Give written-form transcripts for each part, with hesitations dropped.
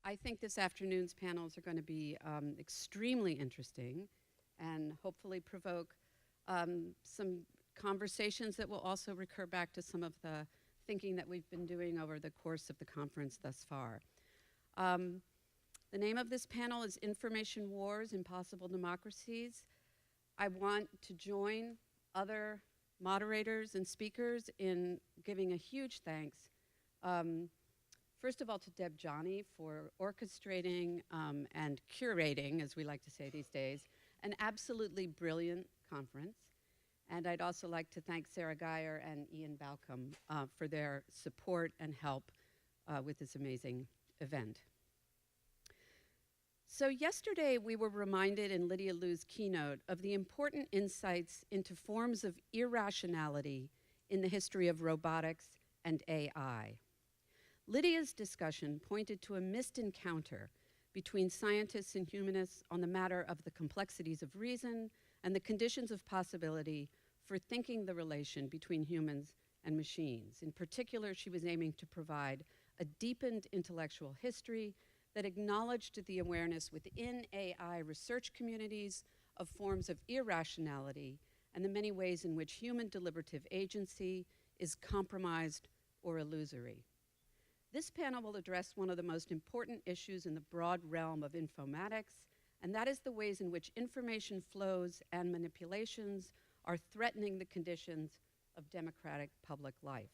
I think this afternoon's panels are going to be extremely interesting and hopefully provoke some conversations that will also recur back to some of the thinking that we've been doing over the course of the conference thus far. The name of this panel is Information Wars, Impossible Democracies. I want to join other moderators and speakers in giving a huge thanks. First of all, to Deb Johnny for orchestrating and curating, as we like to say these days, an absolutely brilliant conference. And I'd also like to thank Sarah Geyer and Ian Balcom for their support and help with this amazing event. So yesterday we were reminded in Lydia Liu's keynote of the important insights into forms of irrationality in the history of robotics and AI. Lydia's discussion pointed to a missed encounter between scientists and humanists on the matter of the complexities of reason and the conditions of possibility for thinking the relation between humans and machines. In particular, she was aiming to provide a deepened intellectual history that acknowledged the awareness within AI research communities of forms of irrationality and the many ways in which human deliberative agency is compromised or illusory. This panel will address one of the most important issues in the broad realm of informatics, and that is the ways in which information flows and manipulations are threatening the conditions of democratic public life.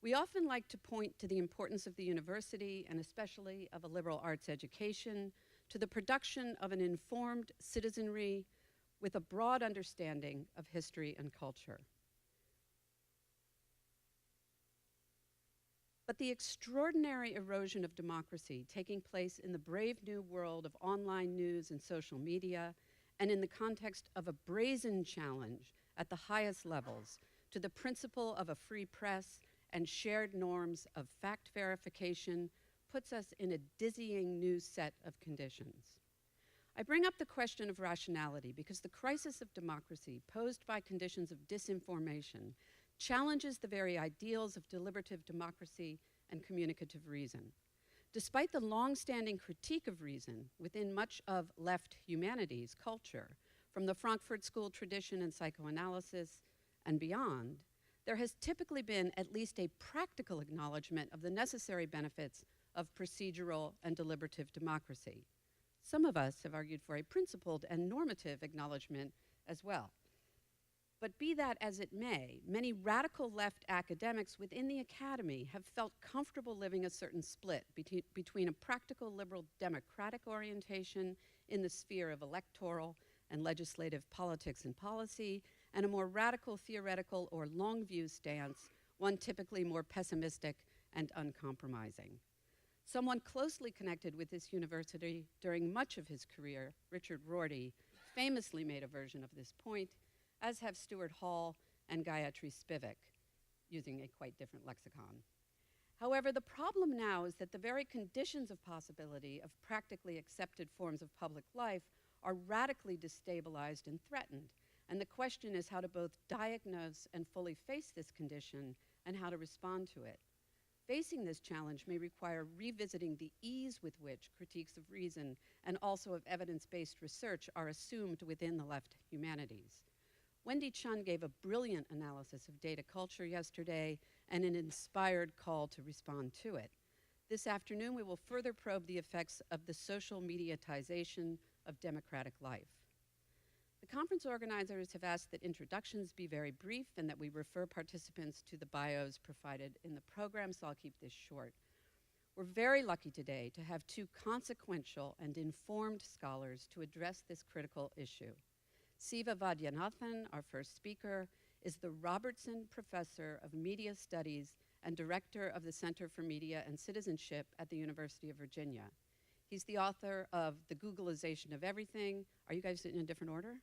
We often like to point to the importance of the university, and especially of a liberal arts education, to the production of an informed citizenry with a broad understanding of history and culture. But the extraordinary erosion of democracy taking place in the brave new world of online news and social media, and in the context of a brazen challenge at the highest levels to the principle of a free press and shared norms of fact verification, puts us in a dizzying new set of conditions. I bring up the question of rationality because the crisis of democracy posed by conditions of disinformation challenges the very ideals of deliberative democracy and communicative reason. Despite the long-standing critique of reason within much of left humanities culture, from the Frankfurt School tradition and psychoanalysis and beyond, there has typically been at least a practical acknowledgement of the necessary benefits of procedural and deliberative democracy. Some of us have argued for a principled and normative acknowledgement as well. But be that as it may, many radical left academics within the academy have felt comfortable living a certain split between a practical liberal democratic orientation in the sphere of electoral and legislative politics and policy, and a more radical theoretical or long view stance, one typically more pessimistic and uncompromising. Someone closely connected with this university during much of his career, Richard Rorty, famously made a version of this point, as have Stuart Hall and Gayatri Spivak, using a quite different lexicon. However, the problem now is that the very conditions of possibility of practically accepted forms of public life are radically destabilized and threatened. And the question is how to both diagnose and fully face this condition and how to respond to it. Facing this challenge may require revisiting the ease with which critiques of reason and also of evidence-based research are assumed within the left humanities. Wendy Chun gave a brilliant analysis of data culture yesterday and an inspired call to respond to it. This afternoon, we will further probe the effects of the social mediatization of democratic life. The conference organizers have asked that introductions be very brief and that we refer participants to the bios provided in the program, so I'll keep this short. We're very lucky today to have two consequential and informed scholars to address this critical issue. Siva Vaidhyanathan, our first speaker, is the Robertson Professor of Media Studies and Director of the Center for Media and Citizenship at the University of Virginia. He's the author of The Googleization of Everything. Are you guys in a different order?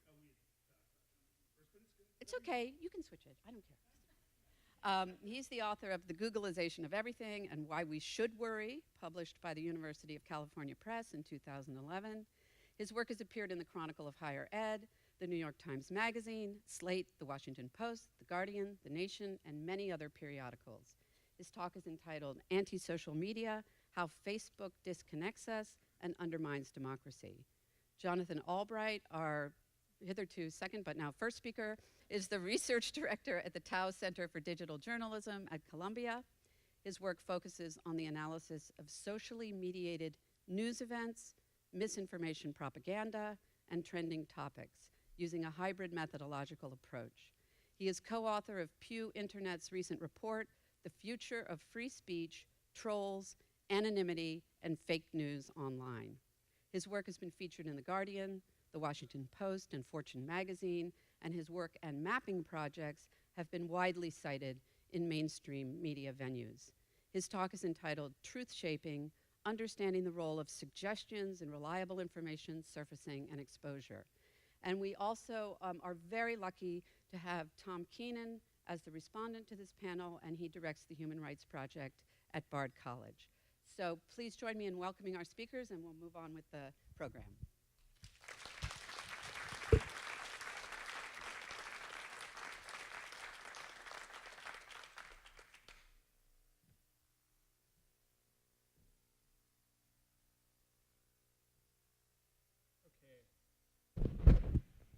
It's okay, you can switch it, I don't care. He's the author of The Googleization of Everything and Why We Should Worry, published by the University of California Press in 2011. His work has appeared in the Chronicle of Higher Ed, the New York Times Magazine, Slate, the Washington Post, The Guardian, The Nation, and many other periodicals. His talk is entitled Anti-Social Media, How Facebook Disconnects Us and Undermines Democracy. Jonathan Albright, our hitherto second but now first speaker, is the research director at the Tao Center for Digital Journalism at Columbia. His work focuses on the analysis of socially mediated news events, misinformation propaganda, and trending topics using a hybrid methodological approach. He is co-author of Pew Internet's recent report, The Future of Free Speech, Trolls, Anonymity, and Fake News Online. His work has been featured in The Guardian, The Washington Post, and Fortune magazine, and his work and mapping projects have been widely cited in mainstream media venues. His talk is entitled Truth Shaping, Understanding the Role of Suggestions in Reliable Information Surfacing and Exposure. And we also are very lucky to have Tom Keenan as the respondent to this panel, and he directs the Human Rights Project at Bard College. So please join me in welcoming our speakers, and we'll move on with the program.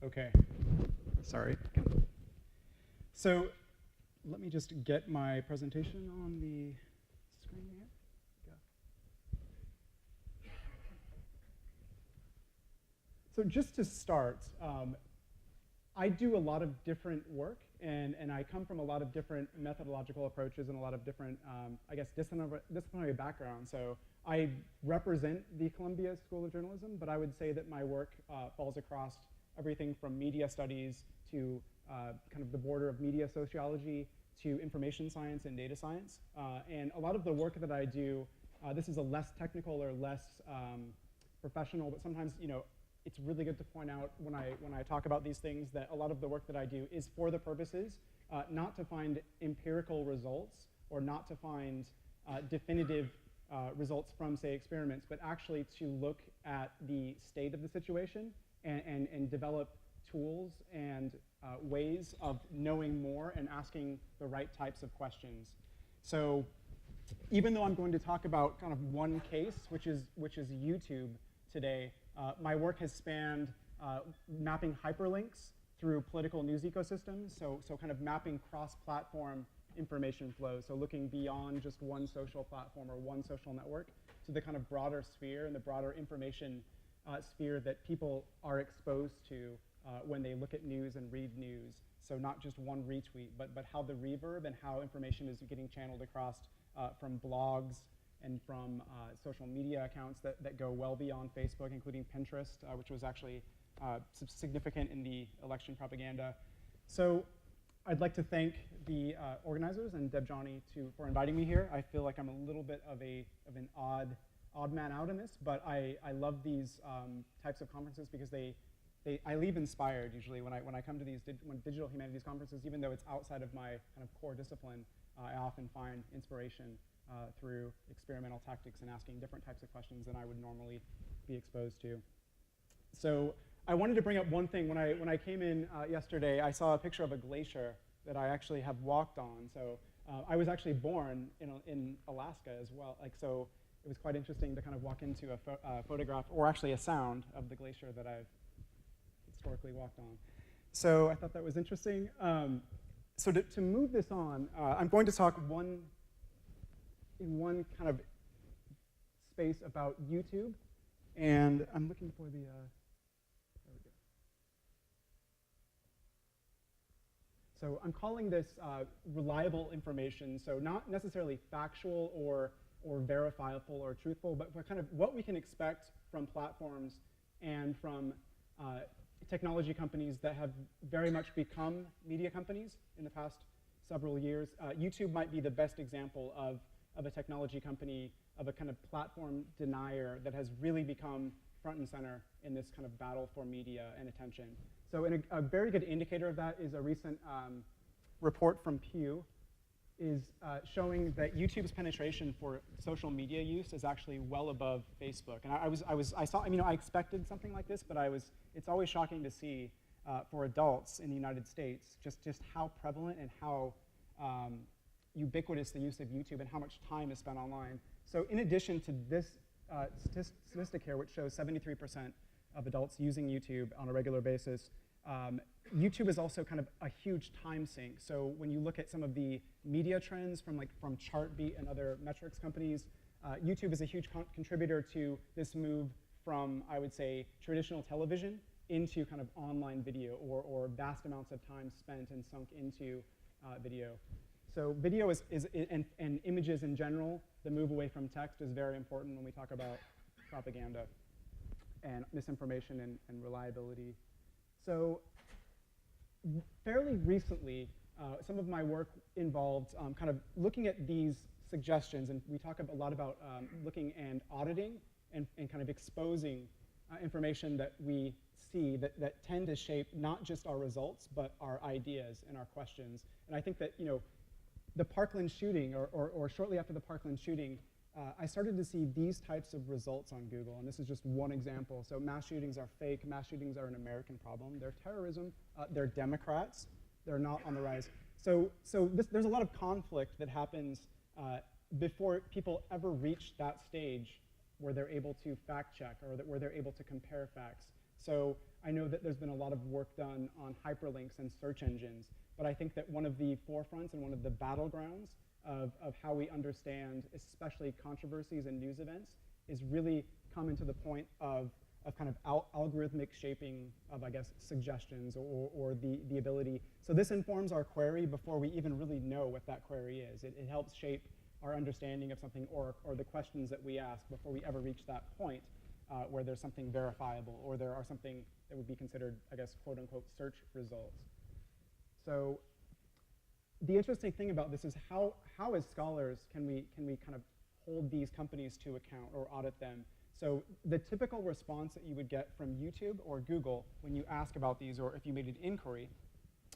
Okay, sorry. So let me just get my presentation on the screen here. Go. So just to start, I do a lot of different work, and I come from a lot of different methodological approaches and a lot of different, I guess, disciplinary backgrounds. So I represent the Columbia School of Journalism, but I would say that my work falls across everything from media studies to kind of the border of media sociology to information science and data science. And a lot of the work that I do, this is a less technical or less professional, but sometimes, you know, it's really good to point out when I talk about these things that a lot of the work that I do is for the purposes, not to find empirical results or not to find definitive results from, say, experiments, but actually to look at the state of the situation and develop tools and ways of knowing more and asking the right types of questions. So even though I'm going to talk about kind of one case, which is YouTube today, my work has spanned mapping hyperlinks through political news ecosystems, so kind of mapping cross-platform information flows, so looking beyond just one social platform or one social network to the kind of broader sphere and the broader information sphere that people are exposed to when they look at news and read news. So not just one retweet, but how the reverb and how information is getting channeled across from blogs and from social media accounts that go well beyond Facebook, including Pinterest, which was actually significant in the election propaganda. So I'd like to thank the organizers and Deb Johnny for inviting me here. I feel like I'm a little bit of an odd man out in this, but I love these types of conferences because I leave inspired usually when I come to these digital humanities conferences. Even though it's outside of my kind of core discipline, I often find inspiration through experimental tactics and asking different types of questions than I would normally be exposed to. So I wanted to bring up one thing. When I came in yesterday, I saw a picture of a glacier that I actually have walked on. So I was actually born in Alaska as well. So it was quite interesting to kind of walk into a photograph, or actually a sound, of the glacier that I've historically walked on. So I thought that was interesting. So to move this on, I'm going to talk in one kind of space about YouTube. And I'm looking for the, there we go. So I'm calling this reliable information. So not necessarily factual or verifiable or truthful, but for kind of what we can expect from platforms and from technology companies that have very much become media companies in the past several years. YouTube might be the best example of a technology company, of a kind of platform denier that has really become front and center in this kind of battle for media and attention. So a very good indicator of that is a recent report from Pew is showing that YouTube's penetration for social media use is actually well above Facebook. And I saw, I mean, I expected something like this, but it's always shocking to see for adults in the United States just how prevalent and how ubiquitous the use of YouTube and how much time is spent online. So in addition to this statistic here, which shows 73% of adults using YouTube on a regular basis, YouTube is also kind of a huge time sink. So when you look at some of the media trends from Chartbeat and other metrics companies, YouTube is a huge contributor to this move from, I would say, traditional television into kind of online video, or vast amounts of time spent and sunk into video. So video and images in general, the move away from text is very important when we talk about propaganda and misinformation and reliability. So fairly recently, some of my work involved kind of looking at these suggestions, and we talk a lot about looking and auditing and kind of exposing information that we see that tend to shape not just our results, but our ideas and our questions. And I think that, the Parkland shooting, or shortly after the Parkland shooting, I started to see these types of results on Google, and this is just one example. So mass shootings are fake. Mass shootings are an American problem. They're terrorism. They're Democrats. They're not on the rise. So there's a lot of conflict that happens before people ever reach that stage where they're able to fact check, or where they're able to compare facts. So I know that there's been a lot of work done on hyperlinks and search engines, but I think that one of the forefronts and one of the battlegrounds of how we understand, especially controversies and news events, is really coming to the point of kind of algorithmic shaping of, I guess, suggestions or the ability. So this informs our query before we even really know what that query is. It helps shape our understanding of something, or the questions that we ask before we ever reach that point where there's something verifiable, or there are something that would be considered, I guess, quote unquote, search results. So the interesting thing about this is how as scholars can we kind of hold these companies to account or audit them. So the typical response that you would get from YouTube or Google when you ask about these, or if you made an inquiry,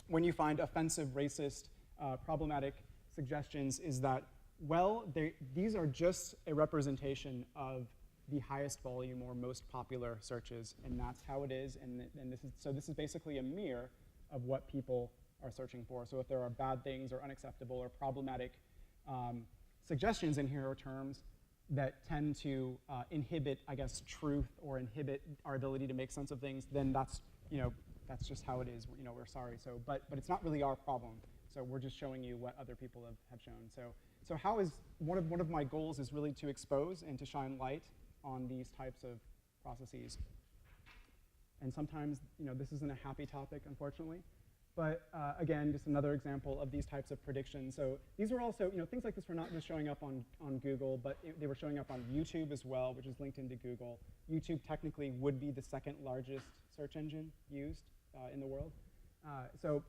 when you find offensive, racist, problematic suggestions, is that, well, these are just a representation of the highest volume or most popular searches, and that's how it is. And this is basically a mirror of what people are searching for. So if there are bad things or unacceptable or problematic suggestions in here, or terms that tend to inhibit, I guess, truth, or inhibit our ability to make sense of things, then that's just how it is. We're sorry. So, but it's not really our problem. So we're just showing you what other people have shown. So how is one of my goals is really to expose and to shine light on these types of processes. And sometimes, this isn't a happy topic, unfortunately. But again, just another example of these types of predictions. So these were also, things like this were not just showing up on Google, but they were showing up on YouTube as well, which is linked into Google. YouTube technically would be the second largest search engine used in the world.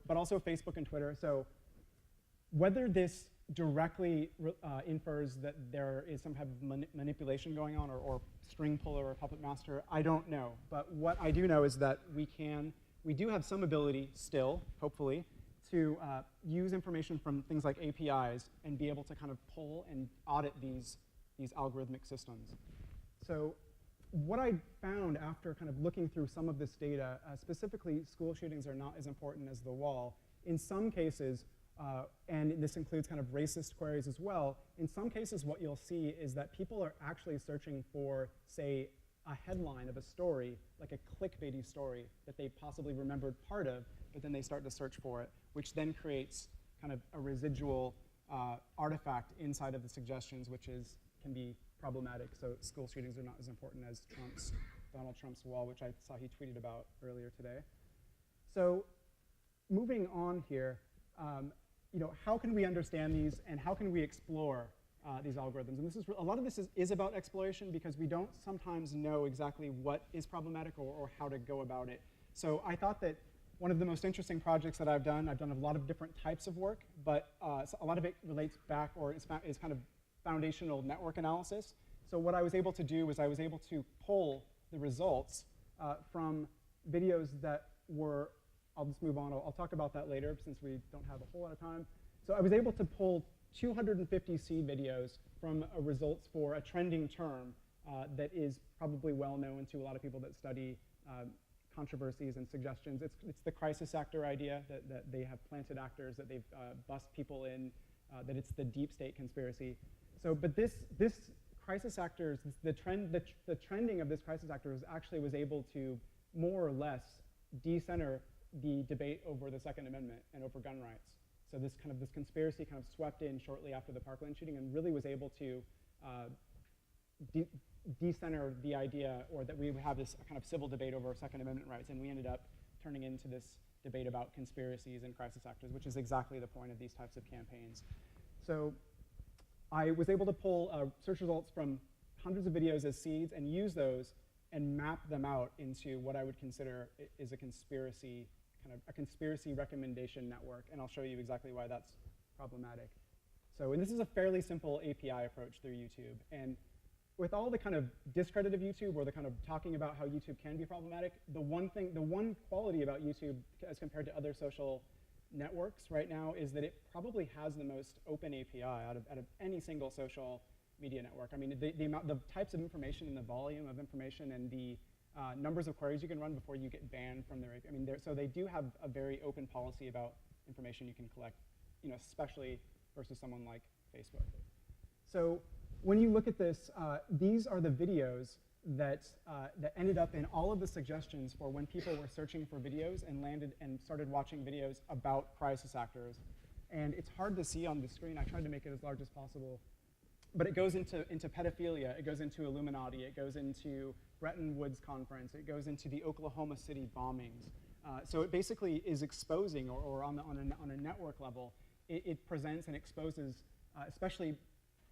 But also Facebook and Twitter. So whether this directly infers that there is some type of manipulation going on, or string puller or puppet master, I don't know. But what I do know is that we do have some ability still, hopefully, to use information from things like APIs and be able to kind of pull and audit these algorithmic systems. So what I found after kind of looking through some of this data, specifically school shootings are not as important as the wall. In some cases, and this includes kind of racist queries as well, in some cases what you'll see is that people are actually searching for, say, a headline of a story, like a clickbaity story that they possibly remembered part of, but then they start to search for it, which then creates kind of a residual artifact inside of the suggestions, which can be problematic. So school shootings are not as important as Donald Trump's wall, which I saw he tweeted about earlier today. So moving on here, how can we understand these, and how can we explore these algorithms? And a lot of this is about exploration, because we don't sometimes know exactly what is problematic or how to go about it. So I thought that one of the most interesting projects that I've done a lot of different types of work, but so a lot of it relates back, or is kind of foundational network analysis. So what I was able to do was I was able to pull the results from videos that were, I'll just move on, I'll talk about that later since we don't have a whole lot of time. So I was able to pull 250 seed videos from results for a trending term that is probably well known to a lot of people that study controversies and suggestions. It's the crisis actor idea, that they have planted actors, that they've bussed people in that it's the deep state conspiracy. So, but this crisis actors, the trending of this crisis actor was able to more or less decenter the debate over the Second Amendment and over gun rights. So this conspiracy kind of swept in shortly after the Parkland shooting and really was able to decenter the idea, or that we would have this kind of civil debate over Second Amendment rights, and we ended up turning into this debate about conspiracies and crisis actors, which is exactly the point of these types of campaigns. So I was able to pull search results from hundreds of videos as seeds and use those and map them out into what I would consider is a conspiracy, kind of a conspiracy recommendation network, and I'll show you exactly why that's problematic. So, and this is a fairly simple API approach through YouTube, and with all the kind of discredit of YouTube, or the kind of talking about how YouTube can be problematic, the one quality about YouTube as compared to other social networks right now is that it probably has the most open API out of any single social media network. I mean, the types of information and the volume of information and the numbers of queries you can run before you get banned from their API. I mean, so they do have a very open policy about information you can collect, especially versus someone like Facebook. So when you look at this, these are the videos that ended up in all of the suggestions for when people were searching for videos and landed and started watching videos about crisis actors. And it's hard to see on the screen. I tried to make it as large as possible. But it goes into pedophilia, it goes into Illuminati, it goes into Bretton Woods Conference, it goes into the Oklahoma City bombings. So it basically is exposing, or on a network level, it presents and exposes, especially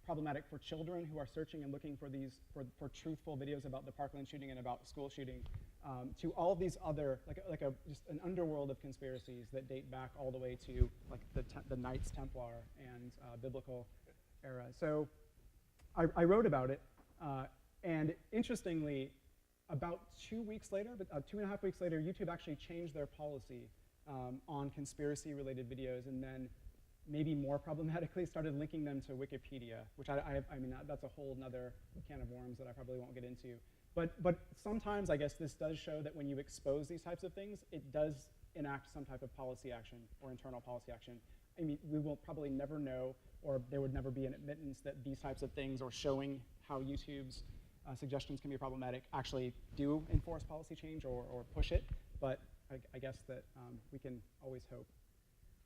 problematic for children who are searching and looking for for truthful videos about the Parkland shooting and about school shooting, to all of these other, just an underworld of conspiracies that date back all the way to the Knights Templar and biblical era. So I wrote about it, and interestingly, about 2 weeks later, 2.5 weeks later, YouTube actually changed their policy on conspiracy-related videos, and then maybe more problematically started linking them to Wikipedia, which I mean, that's a whole nother can of worms that I probably won't get into. But sometimes, I guess, this does show that when you expose these types of things, it does enact some type of policy action or internal policy action. I mean, we will probably never know, or there would never be an admittance that these types of things, or showing how YouTube's suggestions can be problematic, actually do enforce policy change or push it. But I guess that we can always hope.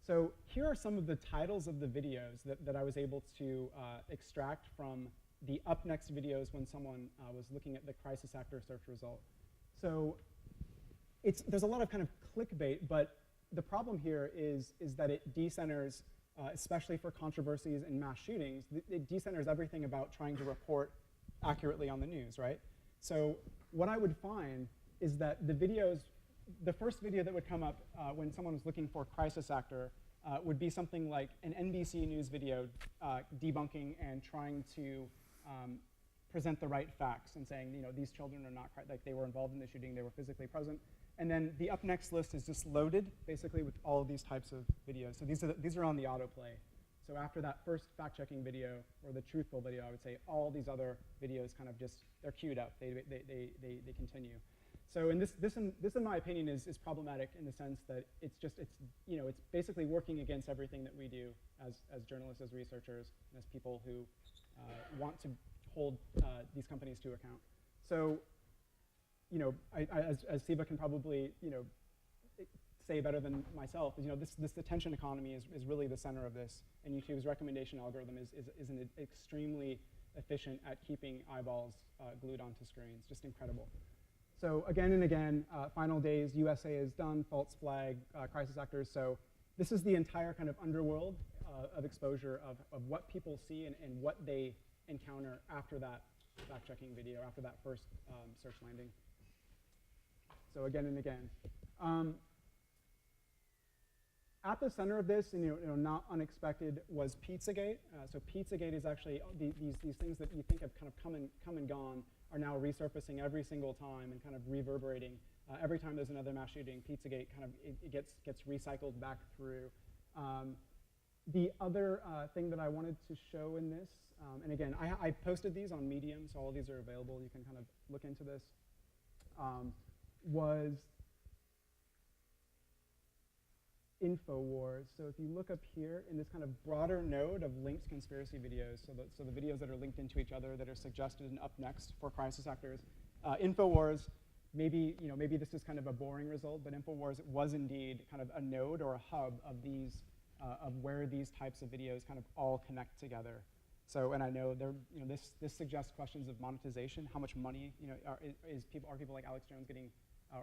So here are some of the titles of the videos that I was able to extract from the up next videos when someone was looking at the crisis actor search result. So there's a lot of kind of clickbait, but the problem here is that it decenters, especially for controversies and mass shootings, it decenters everything about trying to report accurately on the news, right? So what I would find is that the first video that would come up when someone was looking for crisis actor would be something like an NBC News video debunking and trying to present the right facts and saying, these children are not, like, they were involved in the shooting, they were physically present. And then the up next list is just loaded, basically, with all of these types of videos. So these are on the autoplay. So after that first fact-checking video, or the truthful video, I would say all these other videos kind of just, they're queued up. They continue. So this in my opinion is problematic in the sense that it's basically working against everything that we do as journalists, as researchers, and as people who want to hold these companies to account. So as Siva can probably say better than myself, is this attention economy is really the center of this, and YouTube's recommendation algorithm is an extremely efficient at keeping eyeballs glued onto screens, just incredible. So again and again, final days, USA is done, false flag, crisis actors. So this is the entire kind of underworld of exposure of what people see and what they encounter after that fact-checking video, after that first search landing. So again and again. At the center of this, not unexpected, was Pizzagate. So Pizzagate is actually these things that you think have kind of come and gone are now resurfacing every single time and kind of reverberating. Every time there's another mass shooting, Pizzagate kind of it gets recycled back through. The other thing that I wanted to show in this, and again, I posted these on Medium, so all of these are available. You can kind of look into this. Was InfoWars. So if you look up here in this kind of broader node of linked conspiracy videos, so the videos that are linked into each other that are suggested and up next for crisis actors, InfoWars, maybe this is kind of a boring result, but InfoWars was indeed kind of a node or a hub of these of where these types of videos kind of all connect together. So, and I know this suggests questions of monetization. How much money are people like Alex Jones getting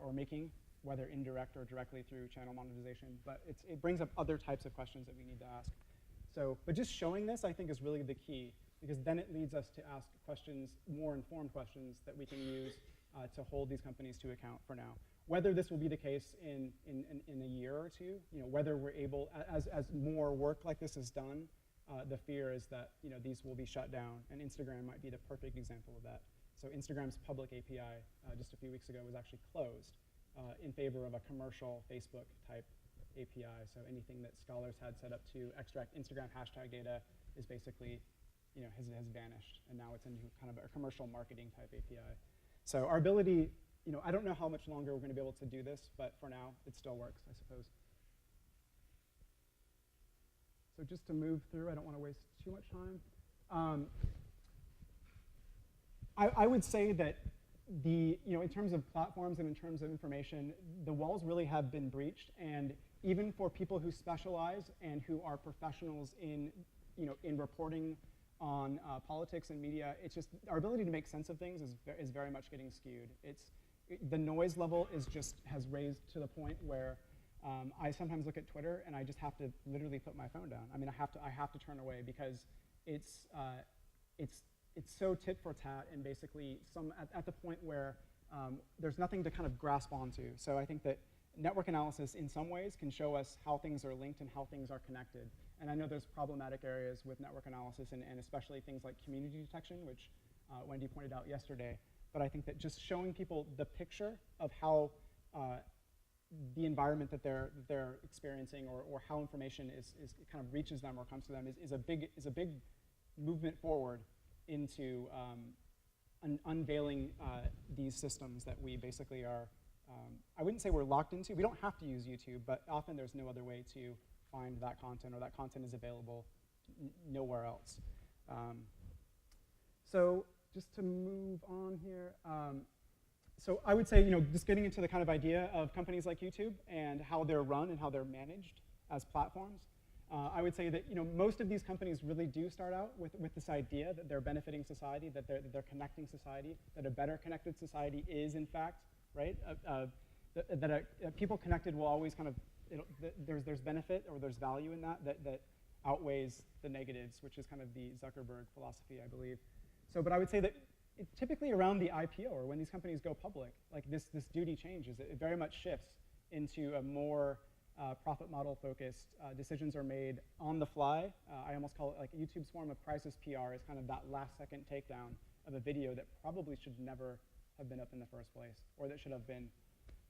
or making, whether indirect or directly through channel monetization? But it brings up other types of questions that we need to ask. So, but just showing this, I think, is really the key, because then it leads us to ask questions, more informed questions that we can use to hold these companies to account for now. Whether this will be the case in a year or two, whether we're able, as more work like this is done, the fear is that these will be shut down, and Instagram might be the perfect example of that. So Instagram's public API just a few weeks ago was actually closed in favor of a commercial Facebook type API. So anything that scholars had set up to extract Instagram hashtag data is basically has vanished, and now it's into kind of a commercial marketing type API. So our ability, I don't know how much longer we're going to be able to do this, but for now, it still works, I suppose. So just to move through, I don't want to waste too much time. I would say that in terms of platforms and in terms of information, the walls really have been breached, and even for people who specialize and who are professionals in reporting on politics and media, it's just our ability to make sense of things is very much getting skewed. The noise level has raised to the point where I sometimes look at Twitter and I just have to literally put my phone down. I mean, I have to turn away, because it's so tit for tat, and basically at the point where there's nothing to kind of grasp onto. So I think that network analysis in some ways can show us how things are linked and how things are connected. And I know there's problematic areas with network analysis, and especially things like community detection, which Wendy pointed out yesterday. But I think that just showing people the picture of how the environment that they're experiencing, or how information kind of reaches them or comes to them is a big movement forward into unveiling these systems that we basically are. I wouldn't say we're locked into. We don't have to use YouTube, but often there's no other way to find that content, or that content is available nowhere else. So just to move on here. So I would say, just getting into the kind of idea of companies like YouTube and how they're run and how they're managed as platforms. I would say that most of these companies really do start out with this idea that they're benefiting society, that they're connecting society, that a better connected society is, in fact, right? That people connected will always kind of, there's benefit or there's value in that outweighs the negatives, which is kind of the Zuckerberg philosophy, I believe. So, but I would say that typically around the IPO, or when these companies go public, like this duty changes. It very much shifts into a more profit model focused. Decisions are made on the fly. I almost call it like YouTube's form of crisis PR is kind of that last second takedown of a video that probably should never have been up in the first place, or that should have been.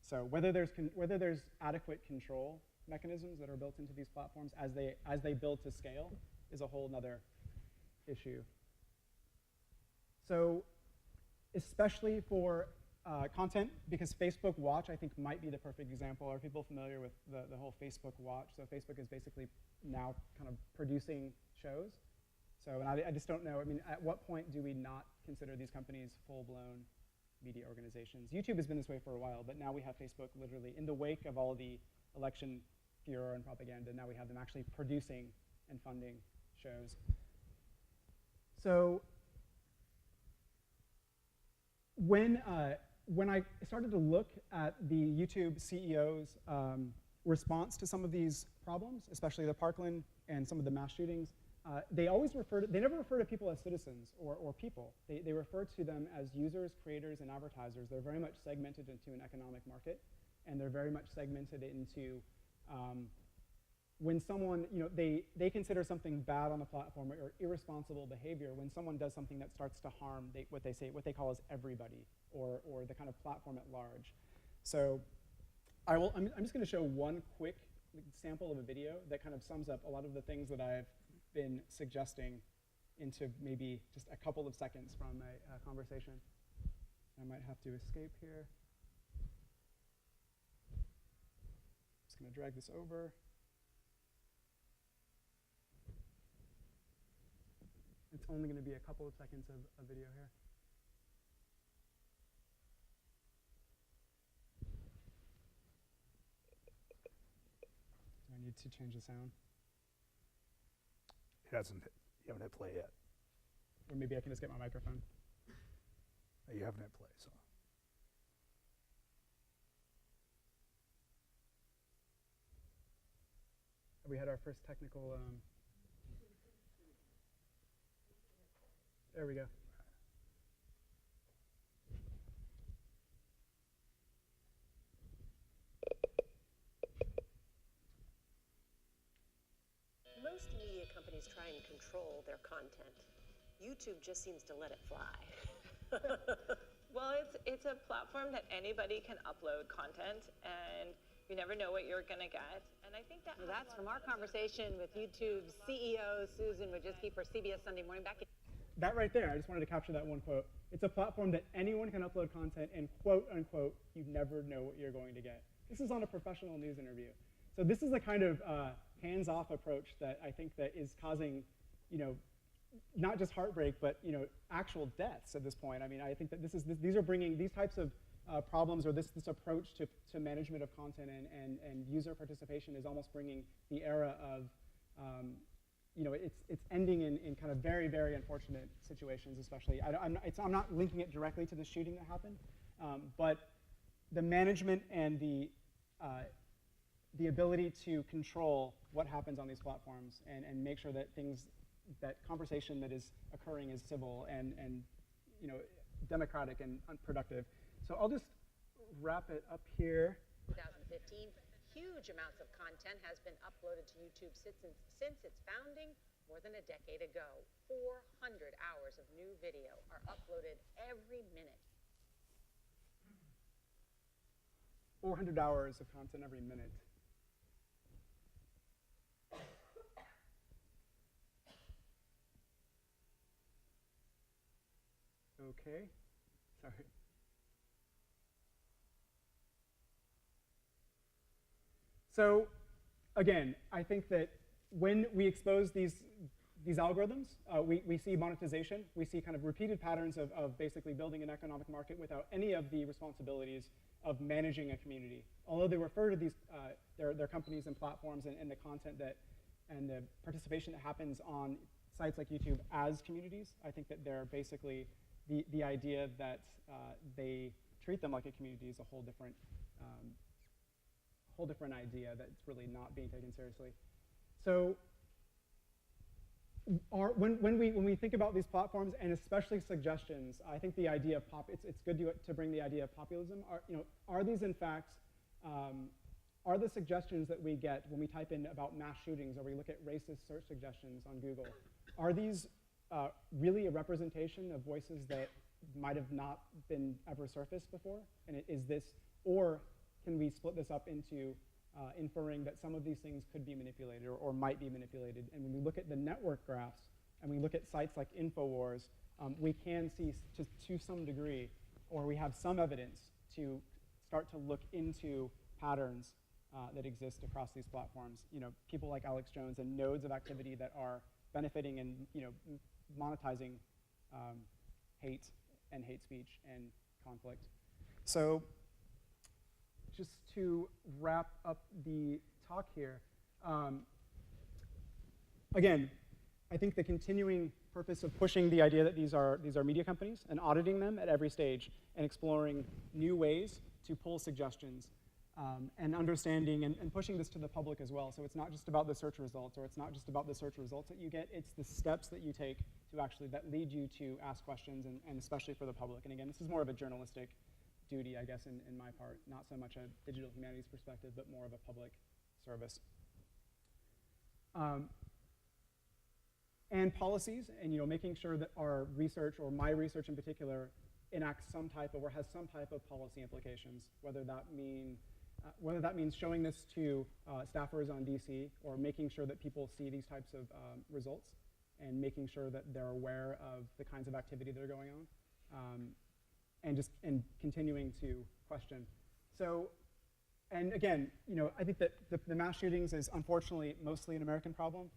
So whether there's adequate control mechanisms that are built into these platforms as they build to scale is a whole nother issue. So especially for content, because Facebook Watch, I think, might be the perfect example. Are people familiar with the whole Facebook Watch? So Facebook is basically now kind of producing shows. So, and I just don't know, I mean, at what point do we not consider these companies full-blown media organizations? YouTube has been this way for a while, but now we have Facebook literally, in the wake of all the election furor and propaganda, now we have them actually producing and funding shows. So when I started to look at the YouTube CEO's response to some of these problems, especially the Parkland and some of the mass shootings, they never refer to people as citizens or people. They refer to them as users, creators, and advertisers. They're very much segmented into an economic market, and they're very much segmented into when someone, they consider something bad on the platform or irresponsible behavior when someone does something that starts to harm what they call as everybody, or the kind of platform at large. So I'm just going to show one quick sample of a video that kind of sums up a lot of the things that I've been suggesting into maybe just a couple of seconds from a conversation. I might have to escape here. Just going to drag this over. It's only going to be a couple of seconds of video here. Do I need to change the sound? It hasn't hit, you haven't hit play yet. Or maybe I can just get my microphone. No, you haven't hit play, so. We had our first technical. There we go. Most media companies try and control their content. YouTube just seems to let it fly. Well, it's a platform that anybody can upload content, and you never know what you're going to get. And I think that Well, that's from our conversation with YouTube's CEO, Susan Wojcicki, for CBS Sunday Morning. Back in That right there, I just wanted to capture that one quote. It's a platform that anyone can upload content, and quote unquote, you never know what you're going to get. This is on a professional news interview. So this is the kind of hands-off approach that I think that is causing, not just heartbreak, but actual deaths at this point. I mean, I think that these are bringing these types of problems, or this approach to management of content and user participation is almost bringing the era of, it's ending in kind of very, very unfortunate situations, especially. I'm not linking it directly to the shooting that happened, but the management and the ability to control what happens on these platforms and make sure that that conversation that is occurring is civil and democratic and productive. So I'll just wrap it up here. 2015, huge amounts of content has been uploaded to YouTube since its founding more than a decade ago. 400 hours of new video are uploaded every minute. 400 hours of content every minute. Okay, sorry. So again, I think that when we expose these algorithms, we see monetization. We see kind of repeated patterns of basically building an economic market without any of the responsibilities of managing a community. Although they refer to these, their companies and platforms and the content and the participation that happens on sites like YouTube as communities, I think that they're basically the idea that they treat them like a community is a whole different idea that's really not being taken seriously. So when we think about these platforms, and especially suggestions, I think the idea of it's good to bring the idea of populism. Are these in fact, are the suggestions that we get when we type in about mass shootings or we look at racist search suggestions on Google, are these really a representation of voices that might have not been ever surfaced before? And is this, or can we split this up into inferring that some of these things could be manipulated or might be manipulated? And when we look at the network graphs and we look at sites like InfoWars, we can see to some degree, or we have some evidence to start to look into patterns that exist across these platforms. People like Alex Jones and nodes of activity that are benefiting and monetizing hate and hate speech and conflict. So just to wrap up the talk here, again, I think the continuing purpose of pushing the idea that these are media companies and auditing them at every stage and exploring new ways to pull suggestions and understanding and pushing this to the public as well. So it's not just about the search results, or it's not just about the search results that you get, it's the steps that you take to actually that lead you to ask questions, and especially for the public. And again, this is more of a journalistic duty, I guess, in my part, not so much a digital humanities perspective, but more of a public service. And policies, and making sure that our research, or my research in particular, enacts some type of, or has some type of policy implications, whether that means showing this to staffers on DC, or making sure that people see these types of results, and making sure that they're aware of the kinds of activity that are going on, and continuing to question. So, and again, I think that the mass shootings is unfortunately mostly an American problem.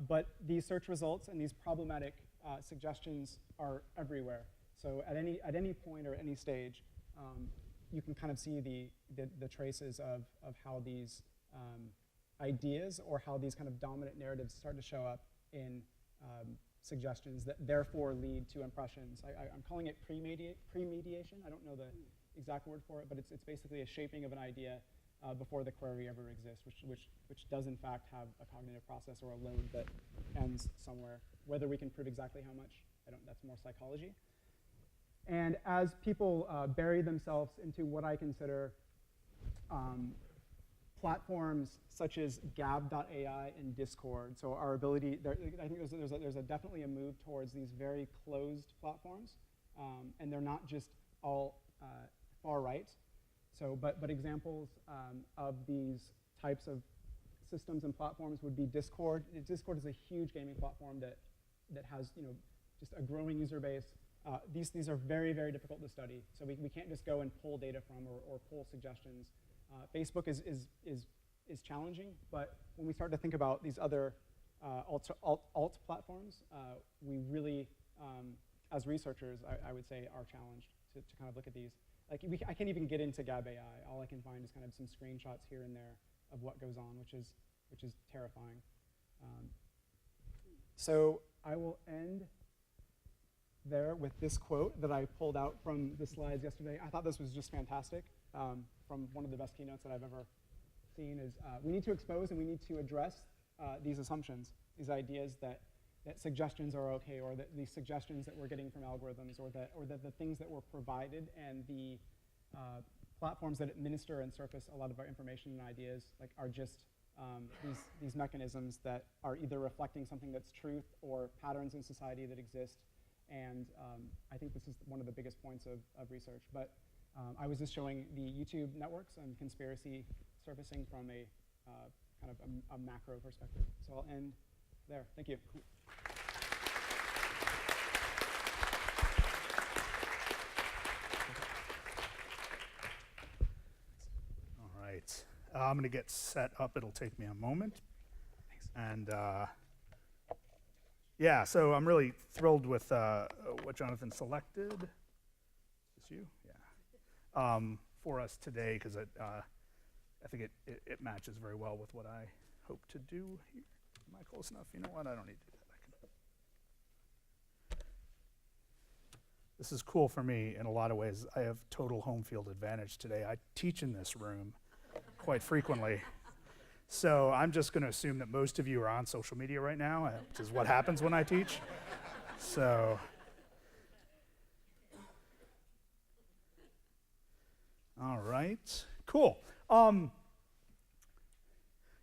But these search results and these problematic suggestions are everywhere. So at any point or any stage, you can kind of see the traces of how these ideas or how these kind of dominant narratives start to show up in suggestions that therefore lead to impressions. I'm calling it premediation. I don't know the exact word for it, but it's basically a shaping of an idea before the query ever exists, which does in fact have a cognitive process or a load that ends somewhere. Whether we can prove exactly how much, that's more psychology. And as people bury themselves into what I consider platforms such as Gab.ai and Discord, so our ability, I think there's definitely a move towards these very closed platforms, and they're not just all far right. So, but examples of these types of systems and platforms would be Discord. Discord is a huge gaming platform that has just a growing user base. These are very, very difficult to study. So we can't just go and pull data from or pull suggestions. Facebook is challenging, but when we start to think about these other alt platforms, we really, as researchers, I would say, are challenged to kind of look at these. Like I can't even get into Gab AI. All I can find is kind of some screenshots here and there of what goes on, which is terrifying. So I will end there with this quote that I pulled out from the slides yesterday. I thought this was just fantastic. From one of the best keynotes that I've ever seen is we need to expose and we need to address these assumptions, these ideas that suggestions are okay, or that these suggestions that we're getting from algorithms, or that the things that were provided and the platforms that administer and surface a lot of our information and ideas are just these mechanisms that are either reflecting something that's truth or patterns in society that exist. And I think this is one of the biggest points of research. But I was just showing the YouTube networks and conspiracy surfacing from a kind of a macro perspective. So I'll end there. Thank you. All right. I'm going to get set up. It'll take me a moment. Thanks. And yeah, so I'm really thrilled with what Jonathan selected. Is this you? Yeah. For us today, because I think it matches very well with what I hope to do here. Am I close enough? You know what? I don't need to do that. This is cool for me in a lot of ways. I have total home field advantage today. I teach in this room quite frequently. So I'm just going to assume that most of you are on social media right now, which is what happens when I teach. So, all right, cool.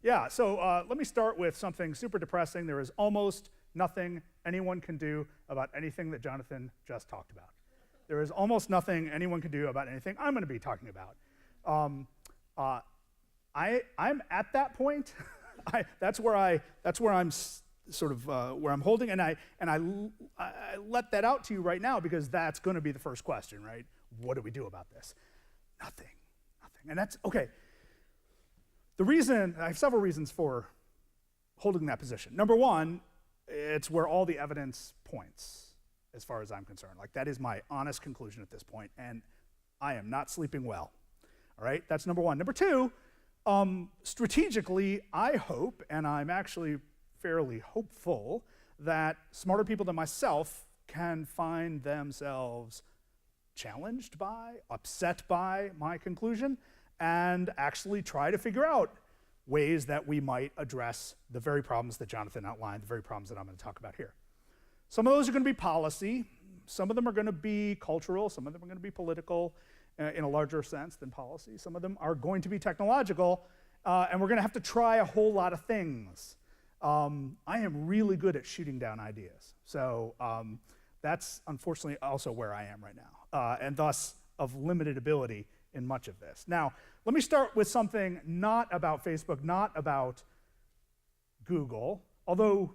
Yeah, so let me start with something super depressing. There is almost nothing anyone can do about anything that Jonathan just talked about. There is almost nothing anyone can do about anything I'm going to be talking about. I'm at that point. That's where I'm sort of where I'm holding, and I let that out to you right now because that's going to be the first question, right? What do we do about this? Nothing, and that's okay. The reason I have several reasons for holding that position. Number one, it's where all the evidence points, as far as I'm concerned. Like that is my honest conclusion at this point, and I am not sleeping well. All right, that's number one. Number two. Strategically, I hope, and I'm actually fairly hopeful, that smarter people than myself can find themselves challenged by, upset by my conclusion, and actually try to figure out ways that we might address the very problems that Jonathan outlined, the very problems that I'm going to talk about here. Some of those are going to be policy, some of them are going to be cultural, some of them are going to be political, in a larger sense than policy. Some of them are going to be technological, and we're going to have to try a whole lot of things. I am really good at shooting down ideas. So that's unfortunately also where I am right now, and thus of limited ability in much of this. Now, let me start with something not about Facebook, not about Google, although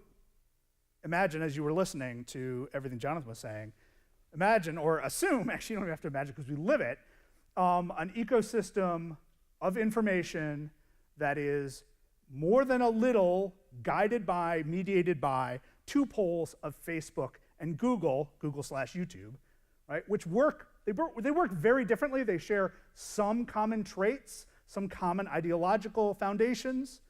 imagine as you were listening to everything Jonathan was saying, imagine or assume, actually you don't even have to imagine because we live it, an ecosystem of information that is more than a little guided by, mediated by, two poles of Facebook and Google/YouTube, right, which they work very differently. They share some common traits, some common ideological foundations.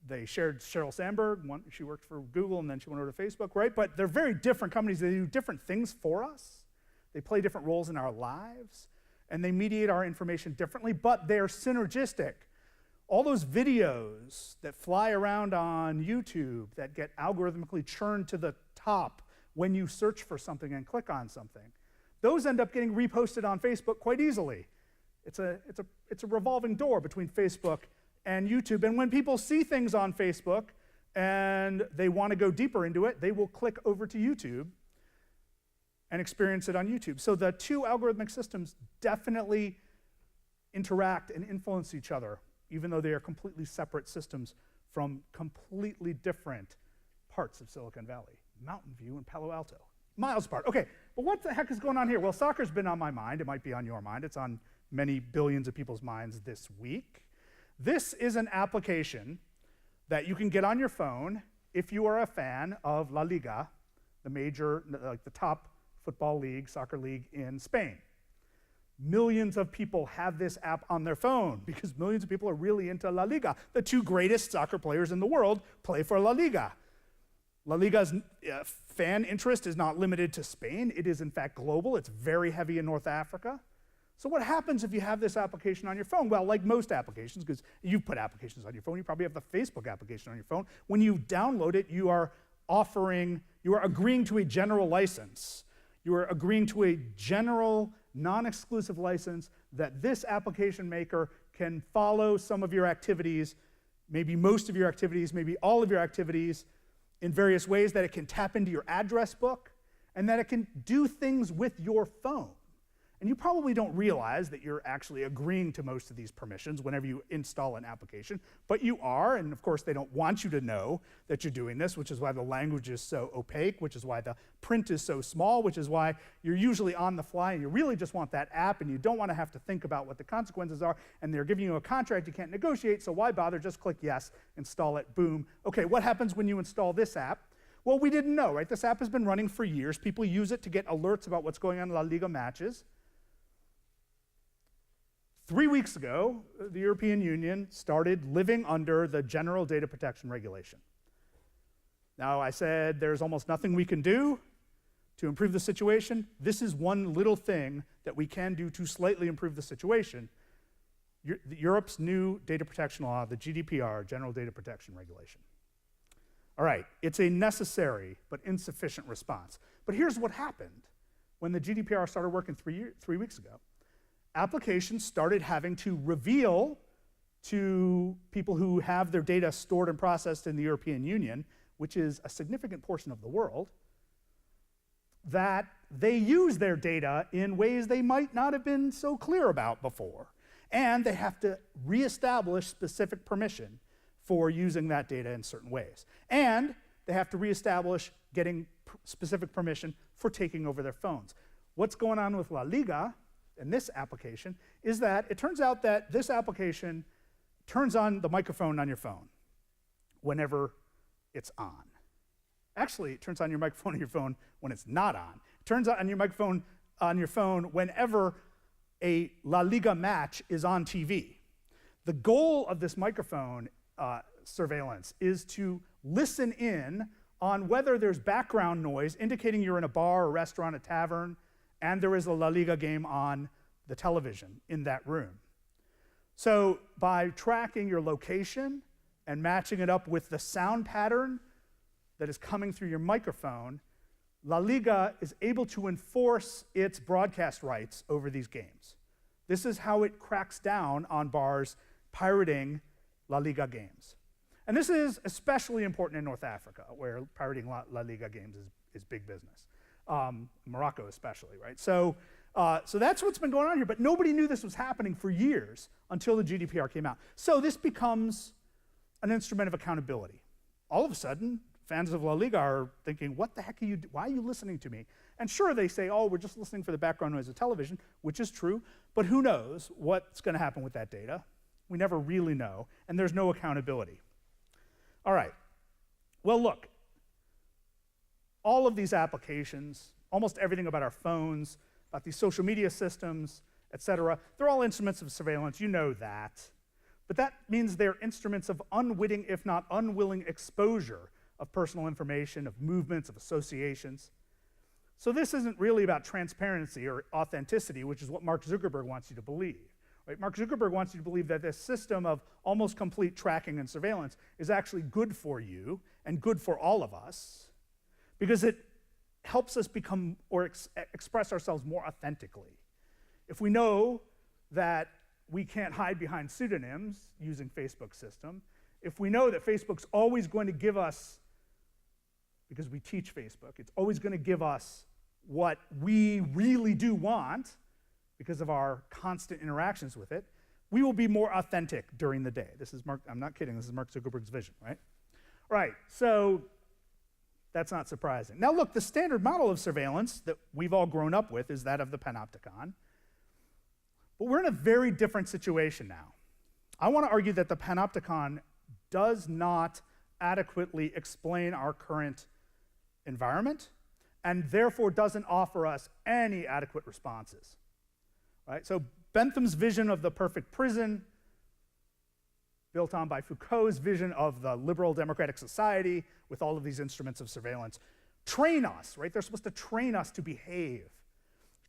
They shared Sheryl Sandberg. She worked for Google, and then she went over to Facebook, right? But they're very different companies. They do different things for us. They play different roles in our lives, and they mediate our information differently, but they're synergistic. All those videos that fly around on YouTube that get algorithmically churned to the top when you search for something and click on something, those end up getting reposted on Facebook quite easily. It's a revolving door between Facebook and YouTube. And when people see things on Facebook and they want to go deeper into it, they will click over to YouTube and experience it on YouTube. So the two algorithmic systems definitely interact and influence each other, even though they are completely separate systems from completely different parts of Silicon Valley. Mountain View and Palo Alto. Miles apart. Okay, but what the heck is going on here? Well, soccer's been on my mind. It might be on your mind. It's on many billions of people's minds this week. This is an application that you can get on your phone if you are a fan of La Liga, the top football league, soccer league in Spain. Millions of people have this app on their phone because millions of people are really into La Liga. The two greatest soccer players in the world play for La Liga. La Liga's fan interest is not limited to Spain. It is, in fact, global. It's very heavy in North Africa. So what happens if you have this application on your phone? Well, like most applications, because you put applications on your phone, you probably have the Facebook application on your phone. When you download it, you are agreeing to a general license. You are agreeing to a general, non-exclusive license that this application maker can follow some of your activities, maybe most of your activities, maybe all of your activities, in various ways, that it can tap into your address book, and that it can do things with your phone. And you probably don't realize that you're actually agreeing to most of these permissions whenever you install an application, but you are, and of course they don't want you to know that you're doing this, which is why the language is so opaque, which is why the print is so small, which is why you're usually on the fly and you really just want that app and you don't want to have to think about what the consequences are, and they're giving you a contract you can't negotiate, so why bother? Just click yes, install it, boom. Okay, what happens when you install this app? Well, we didn't know, right? This app has been running for years. People use it to get alerts about what's going on in La Liga matches. 3 weeks ago, the European Union started living under the General Data Protection Regulation. Now, I said there's almost nothing we can do to improve the situation. This is one little thing that we can do to slightly improve the situation. Europe's new data protection law, the GDPR, General Data Protection Regulation. All right, it's a necessary but insufficient response. But here's what happened when the GDPR started working 3 weeks ago. Applications started having to reveal to people who have their data stored and processed in the European Union, which is a significant portion of the world, that they use their data in ways they might not have been so clear about before. And they have to reestablish specific permission for using that data in certain ways. And they have to reestablish getting specific permission for taking over their phones. What's going on with La Liga in this application is that it turns out that this application turns on the microphone on your phone whenever it's on. Actually, it turns on your microphone on your phone when it's not on. It turns on your microphone on your phone whenever a La Liga match is on TV. The goal of this microphone surveillance is to listen in on whether there's background noise indicating you're in a bar, a restaurant, a tavern, and there is a La Liga game on the television in that room. So by tracking your location and matching it up with the sound pattern that is coming through your microphone, La Liga is able to enforce its broadcast rights over these games. This is how it cracks down on bars pirating La Liga games. And this is especially important in North Africa, where pirating La Liga games is big business. Morocco especially, right? So that's what's been going on here, but nobody knew this was happening for years until the GDPR came out. So this becomes an instrument of accountability. All of a sudden, fans of La Liga are thinking, what the heck why are you listening to me? And sure, they say, oh, we're just listening for the background noise of television, which is true, but who knows what's going to happen with that data? We never really know, and there's no accountability. All right. Well, look, all of these applications, almost everything about our phones, about these social media systems, et cetera, they're all instruments of surveillance. You know that. But that means they're instruments of unwitting, if not unwilling, exposure of personal information, of movements, of associations. So this isn't really about transparency or authenticity, which is what Mark Zuckerberg wants you to believe. Right? Mark Zuckerberg wants you to believe that this system of almost complete tracking and surveillance is actually good for you and good for all of us because it helps us become or express ourselves more authentically. If we know that we can't hide behind pseudonyms using Facebook's system, if we know that Facebook's always going to give us, because we teach Facebook, it's always going to give us what we really do want because of our constant interactions with it, we will be more authentic during the day. This is Mark, I'm not kidding, this is Mark Zuckerberg's vision, right? Right, so that's not surprising. Now look, the standard model of surveillance that we've all grown up with is that of the panopticon. But we're in a very different situation now. I want to argue that the panopticon does not adequately explain our current environment and therefore doesn't offer us any adequate responses. Right? So Bentham's vision of the perfect prison, built on by Foucault's vision of the liberal democratic society with all of these instruments of surveillance, train us, right? They're supposed to train us to behave,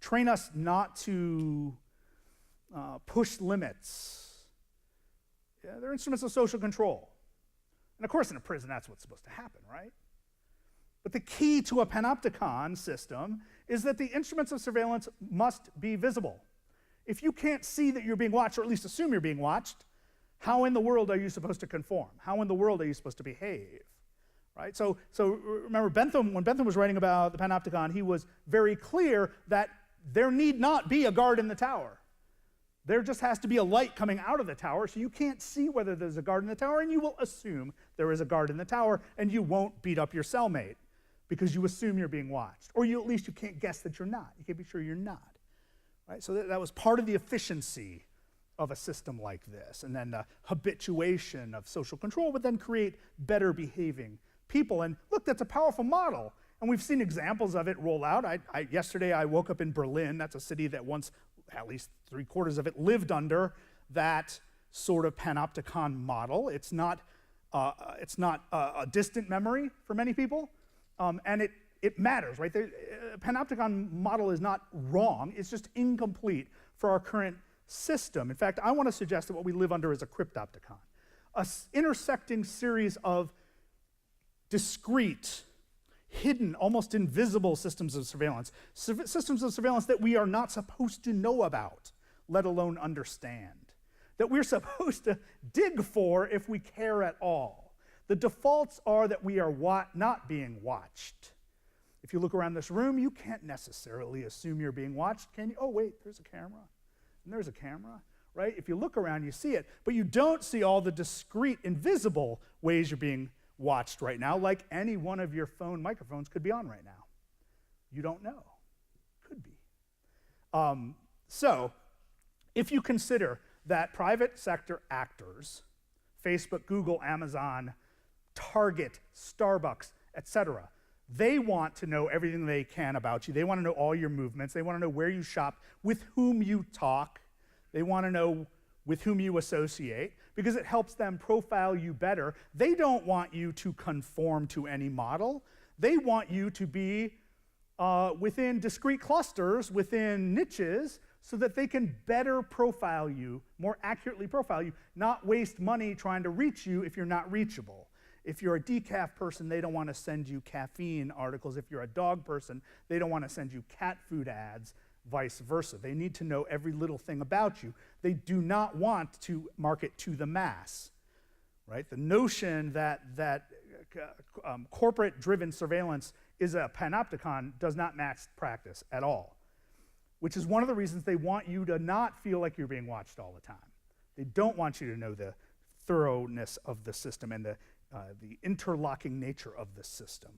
train us not to push limits. Yeah, they're instruments of social control. And of course, in a prison, that's what's supposed to happen, right? But the key to a panopticon system is that the instruments of surveillance must be visible. If you can't see that you're being watched, or at least assume you're being watched, how in the world are you supposed to conform? How in the world are you supposed to behave? Right? So remember, when Bentham was writing about the panopticon, he was very clear that there need not be a guard in the tower. There just has to be a light coming out of the tower, so you can't see whether there's a guard in the tower, and you will assume there is a guard in the tower, and you won't beat up your cellmate because you assume you're being watched. Or at least you can't guess that you're not. You can't be sure you're not. Right? So that was part of the efficiency of a system like this. And then the habituation of social control would then create better behaving people. And look, that's a powerful model. And we've seen examples of it roll out. Yesterday I woke up in Berlin. That's a city that once, at least 3/4 of it, lived under that sort of panopticon model. It's not a distant memory for many people. And it matters, right? The panopticon model is not wrong, it's just incomplete for our current system. In fact, I want to suggest that what we live under is a cryptopticon, an intersecting series of discrete, hidden, almost invisible systems of surveillance that we are not supposed to know about, let alone understand, that we're supposed to dig for if we care at all. The defaults are that we are not being watched. If you look around this room, you can't necessarily assume you're being watched, can you? Oh, wait, there's a camera, and there's a camera, right? If you look around, you see it, but you don't see all the discrete, invisible ways you're being watched right now, like any one of your phone microphones could be on right now. You don't know. Could be. So, if you consider that private sector actors, Facebook, Google, Amazon, Target, Starbucks, etc., they want to know everything they can about you. They want to know all your movements. They want to know where you shop, with whom you talk. They want to know with whom you associate, because it helps them profile you better. They don't want you to conform to any model. They want you to be within discrete clusters, within niches, so that they can better profile you, more accurately profile you, not waste money trying to reach you if you're not reachable. If you're a decaf person, they don't want to send you caffeine articles. If you're a dog person, they don't want to send you cat food ads, vice versa. They need to know every little thing about you. They do not want to market to the mass, right? The notion that corporate-driven surveillance is a panopticon does not match practice at all, which is one of the reasons they want you to not feel like you're being watched all the time. They don't want you to know the thoroughness of the system and the interlocking nature of the system.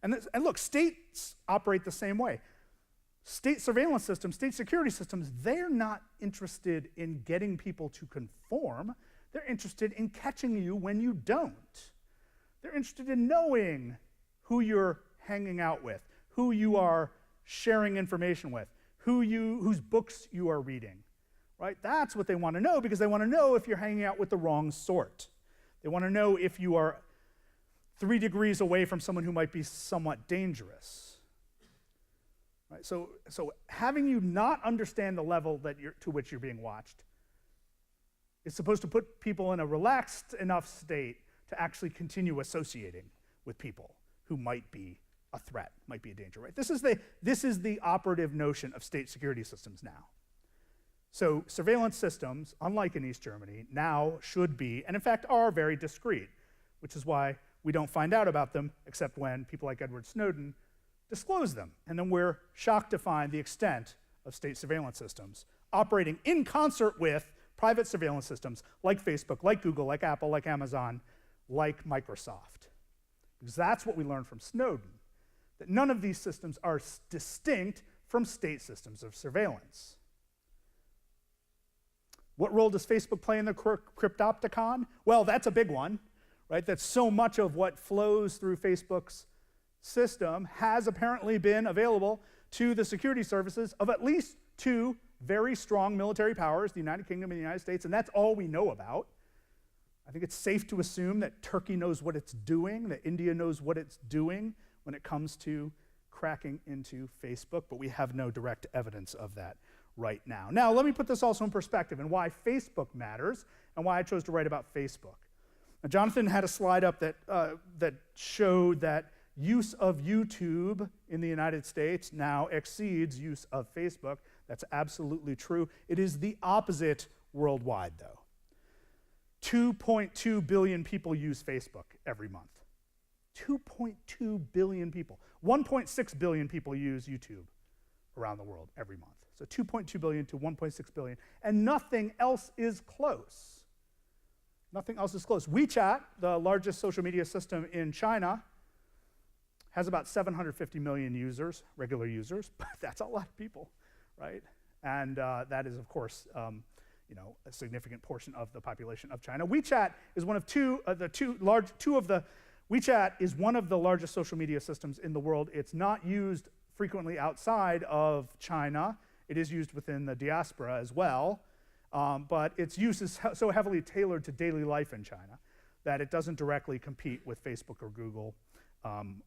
And look, states operate the same way. State surveillance systems, state security systems, they're not interested in getting people to conform. They're interested in catching you when you don't. They're interested in knowing who you're hanging out with, who you are sharing information with, whose books you are reading, right? That's what they want to know, because they want to know if you're hanging out with the wrong sort. They want to know if you are 3 degrees away from someone who might be somewhat dangerous. Right? So having you not understand the level to which you're being watched is supposed to put people in a relaxed enough state to actually continue associating with people who might be a threat, might be a danger, right? This is the operative notion of state security systems now. So surveillance systems, unlike in East Germany, now should be, and in fact are, very discreet, which is why we don't find out about them except when people like Edward Snowden disclose them. And then we're shocked to find the extent of state surveillance systems operating in concert with private surveillance systems like Facebook, like Google, like Apple, like Amazon, like Microsoft. Because that's what we learned from Snowden, that none of these systems are distinct from state systems of surveillance. What role does Facebook play in the cryptopticon? Well, that's a big one, right? That so much of what flows through Facebook's system has apparently been available to the security services of at least 2 very strong military powers, the United Kingdom and the United States, and that's all we know about. I think it's safe to assume that Turkey knows what it's doing, that India knows what it's doing when it comes to cracking into Facebook, but we have no direct evidence of that right now. Now, let me put this also in perspective and why Facebook matters and why I chose to write about Facebook. Now, Jonathan had a slide up that showed that use of YouTube in the United States now exceeds use of Facebook. That's absolutely true. It is the opposite worldwide, though. 2.2 billion people use Facebook every month. 2.2 billion people. 1.6 billion people use YouTube around the world every month. So 2.2 billion to 1.6 billion, and nothing else is close. Nothing else is close. Wechat, the largest social media system in China, has about 750 million users, regular users, but that's a lot of people, right? And that is, of course, a significant portion of the population of China. Wechat is one of WeChat is one of the largest social media systems in the world. It's not used frequently outside of China. It is used within the diaspora as well, but its use is so heavily tailored to daily life in China that it doesn't directly compete with Facebook or Google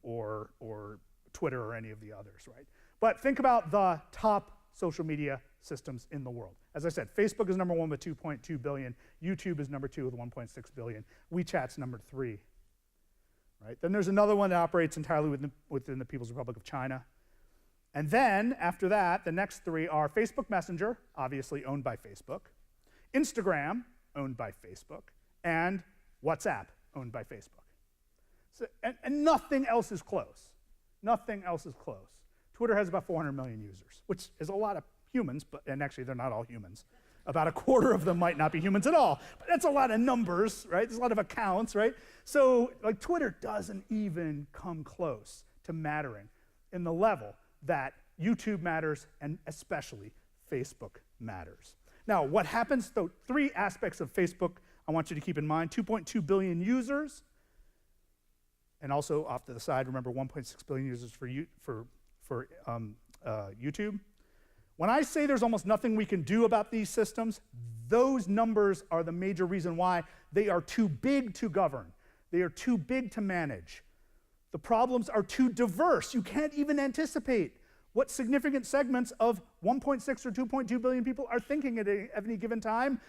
or Twitter or any of the others, right? But think about the top social media systems in the world. As I said, Facebook is number 1 with 2.2 billion. YouTube is number 2 with 1.6 billion. WeChat's number 3. Right? Then there's another one that operates entirely within the People's Republic of China. And then, after that, the next 3 are Facebook Messenger, obviously owned by Facebook, Instagram, owned by Facebook, and WhatsApp, owned by Facebook. So, and nothing else is close. Nothing else is close. Twitter has about 400 million users, which is a lot of humans, and actually they're not all humans. About a quarter of them might not be humans at all, but that's a lot of numbers, right? There's a lot of accounts, right? So like Twitter doesn't even come close to mattering in the level that YouTube matters and especially Facebook matters. Now, what happens, though, 3 aspects of Facebook I want you to keep in mind. 2.2 billion users, and also off to the side, remember 1.6 billion users for YouTube. When I say there's almost nothing we can do about these systems, those numbers are the major reason why they are too big to govern. They are too big to manage. The problems are too diverse. You can't even anticipate what significant segments of 1.6 or 2.2 billion people are thinking at any given time.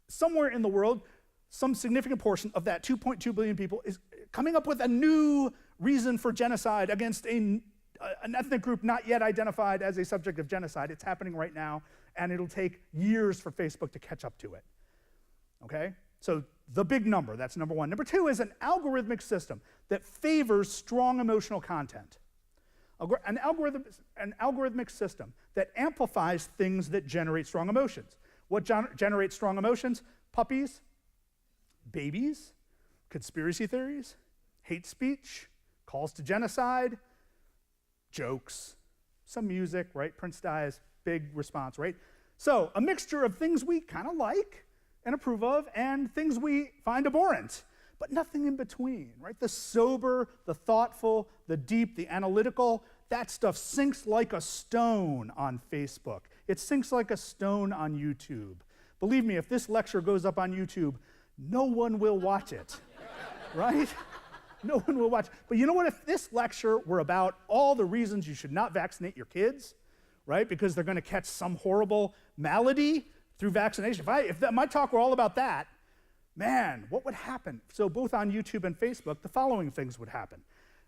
Somewhere in the world, some significant portion of that 2.2 billion people is coming up with a new reason for genocide against an ethnic group not yet identified as a subject of genocide. It's happening right now, and it'll take years for Facebook to catch up to it. Okay? So the big number, that's number 1. Number 2 is an algorithmic system that favors strong emotional content. An algorithmic system that amplifies things that generate strong emotions. What generates strong emotions? Puppies, babies, conspiracy theories, hate speech, calls to genocide, jokes, some music, right? Prince dies, big response, right? So a mixture of things we kind of like and approve of and things we find abhorrent. but nothing in between, right? The sober, the thoughtful, the deep, the analytical, that stuff sinks like a stone on Facebook. It sinks like a stone on YouTube. Believe me, if this lecture goes up on YouTube, no one will watch it, right? No one will watch. But you know what? If this lecture were about all the reasons you should not vaccinate your kids, right, because they're going to catch some horrible malady through vaccination, if my talk were all about that, man, what would happen? So both on YouTube and Facebook, the following things would happen.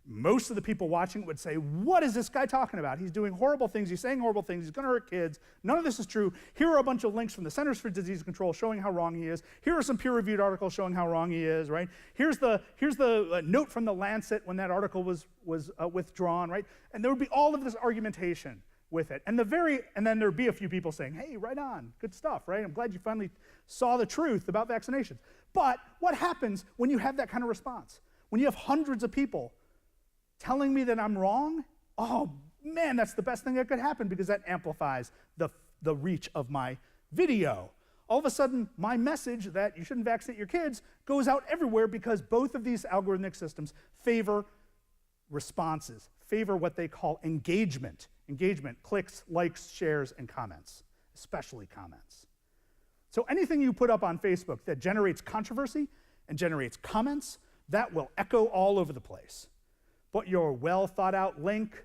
Most of the people watching it would say, what is this guy talking about? He's doing horrible things, he's saying horrible things, he's going to hurt kids. None of this is true. Here are a bunch of links from the Centers for Disease Control showing how wrong he is. Here are some peer-reviewed articles showing how wrong he is, right? Here's the note from the Lancet when that article was withdrawn, right? And there would be all of this argumentation with it. And then there'd be a few people saying, hey, right on, good stuff, right? I'm glad you finally saw the truth about vaccinations. But what happens when you have that kind of response? When you have hundreds of people telling me that I'm wrong, oh man, that's the best thing that could happen because that amplifies the reach of my video. All of a sudden, my message that you shouldn't vaccinate your kids goes out everywhere because both of these algorithmic systems favor responses, favor what they call engagement. Engagement, clicks, likes, shares, and comments, especially comments. So anything you put up on Facebook that generates controversy and generates comments, that will echo all over the place. But your well thought out link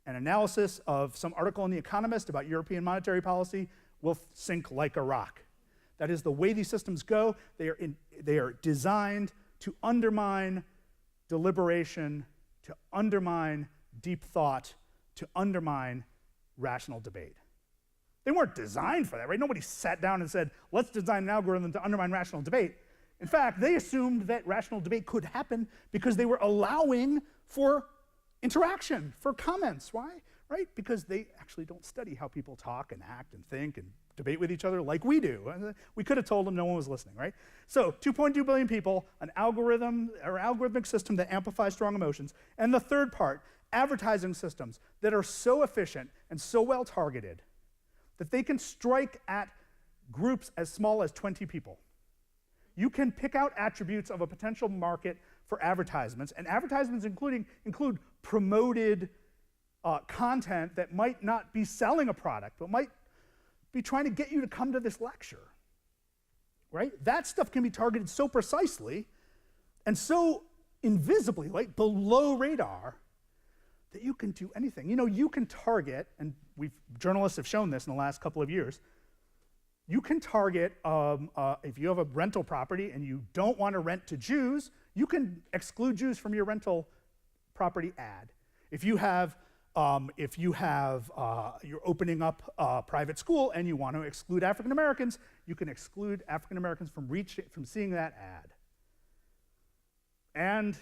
and analysis of some article in The Economist about European monetary policy will sink like a rock. That is the way these systems go. They are designed to undermine deliberation, to undermine deep thought, to undermine rational debate. They weren't designed for that, right? Nobody sat down and said, let's design an algorithm to undermine rational debate. In fact, they assumed that rational debate could happen because they were allowing for interaction, for comments. Why? Right? Because they actually don't study how people talk and act and think and debate with each other like we do. We could have told them no one was listening, right? So 2.2 billion people, an algorithm or algorithmic system that amplifies strong emotions. And the third part, advertising systems that are so efficient and so well targeted that they can strike at groups as small as 20 people. You can pick out attributes of a potential market for advertisements, and advertisements include promoted content that might not be selling a product, but might be trying to get you to come to this lecture, right? That stuff can be targeted so precisely and so invisibly, like below radar, that you can do anything. You know, you can target, and journalists have shown this in the last couple of years, you can target, if you have a rental property and you don't want to rent to Jews, you can exclude Jews from your rental property ad. If you have, you're opening up a private school and you want to exclude African Americans, you can exclude African Americans from seeing that ad. And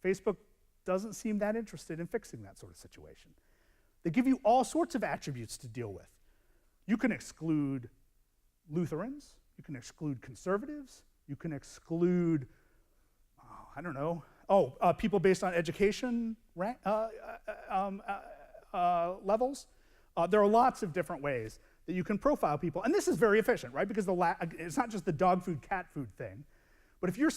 Facebook doesn't seem that interested in fixing that sort of situation. They give you all sorts of attributes to deal with. You can exclude Lutherans, you can exclude conservatives, you can exclude, people based on education levels. There are lots of different ways that you can profile people. And this is very efficient, right? Because it's not just the dog food, cat food thing. But if your